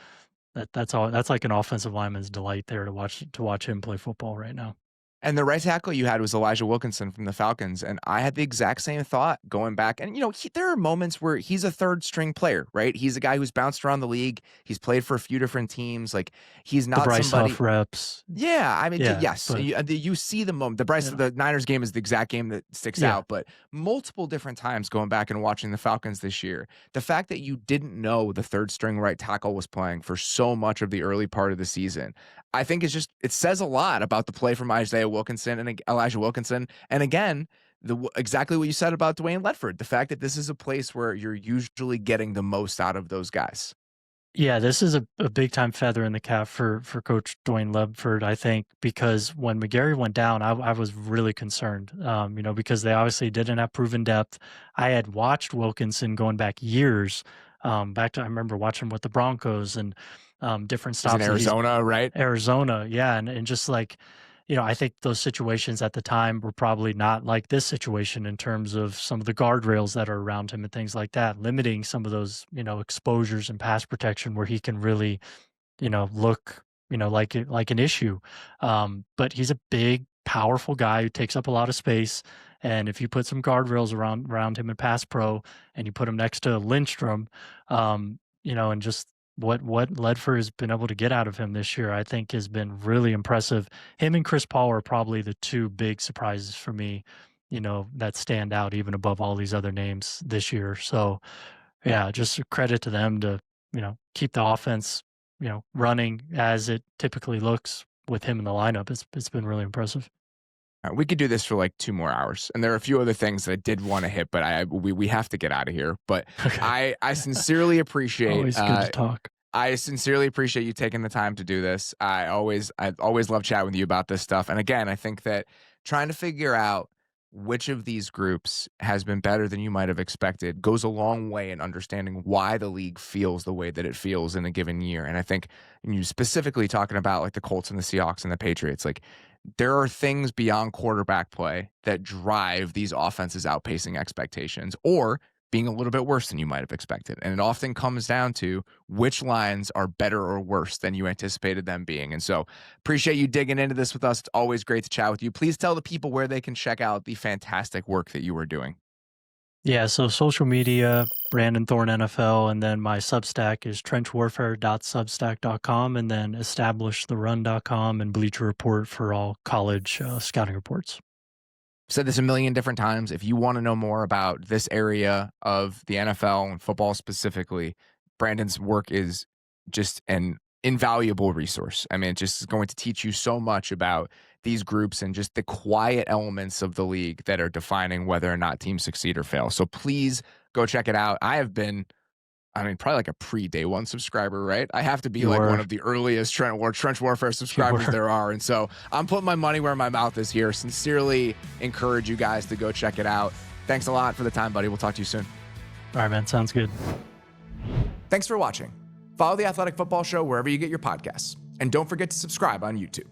all. That's like an offensive lineman's delight there to watch him play football right now. And the right tackle you had was Elijah Wilkinson from the Falcons. And I had the exact same thought going back. And, there are moments where he's a third string player, right? He's a guy who's bounced around the league. He's played for a few different teams. Like, he's The not Bryce somebody. Huff reps. Yeah, I mean, Yeah, yes, but you see the moment. The Niners game is the exact game that sticks yeah, out, but multiple different times going back and watching the Falcons this year, the fact that you didn't know the third string right tackle was playing for so much of the early part of the season, I think it says a lot about the play from Isaiah Wilkinson and Elijah Wilkinson. And again, exactly what you said about Dwayne Ledford, the fact that this is a place where you're usually getting the most out of those guys. yeah. This is a big time feather in the cap for Coach Dwayne Ledford, I think, because when McGarry went down, I was really concerned, because they obviously didn't have proven depth. I had watched Wilkinson going back years, back to I remember watching him with the Broncos and different He's in stops that he's Arizona, right? Arizona, yeah, and just like, I think those situations at the time were probably not like this situation in terms of some of the guardrails that are around him and things like that, limiting some of those, exposures and pass protection where he can really, look, like an issue. But he's a big, powerful guy who takes up a lot of space. And if you put some guardrails around him in pass pro and you put him next to Lindstrom, and just what Ledford has been able to get out of him this year, I think has been really impressive. Him and Chris Paul are probably the two big surprises for me, that stand out even above all these other names this year. So yeah, just a credit to them to, keep the offense, running as it typically looks with him in the lineup. It's been really impressive. We could do this for like 2 more hours, and there are a few other things that I did want to hit, but we have to get out of here. But Okay. I sincerely appreciate Always good to talk. I sincerely appreciate you taking the time to do this. I always love chatting with you about this stuff. And again, I think that trying to figure out which of these groups has been better than you might have expected goes a long way in understanding why the league feels the way that it feels in a given year. And I think you specifically talking about like the Colts and the Seahawks and the Patriots, like there are things beyond quarterback play that drive these offenses outpacing expectations or being a little bit worse than you might have expected. And it often comes down to which lines are better or worse than you anticipated them being. And so appreciate you digging into this with us. It's always great to chat with you. Please tell the people where they can check out the fantastic work that you are doing. Yeah, so social media, Brandon Thorn NFL, and then my Substack is trenchwarfare.substack.com, and then establishtherun.com and Bleacher Report for all college scouting reports. Said this a million different times. If you want to know more about this area of the NFL and football specifically, Brandon's work is just an invaluable resource. I mean, it just is going to teach you so much about these groups and just the quiet elements of the league that are defining whether or not teams succeed or fail. So please go check it out. I have been I mean, probably like a pre-day one subscriber, right? I have to be You like were. one of the earliest trench warfare subscribers there are. And so I'm putting my money where my mouth is here. Sincerely encourage you guys to go check it out. Thanks a lot for the time, buddy. We'll talk to you soon. All right, man. Sounds good. Thanks for watching. Follow the Athletic Football Show wherever you get your podcasts. And don't forget to subscribe on YouTube.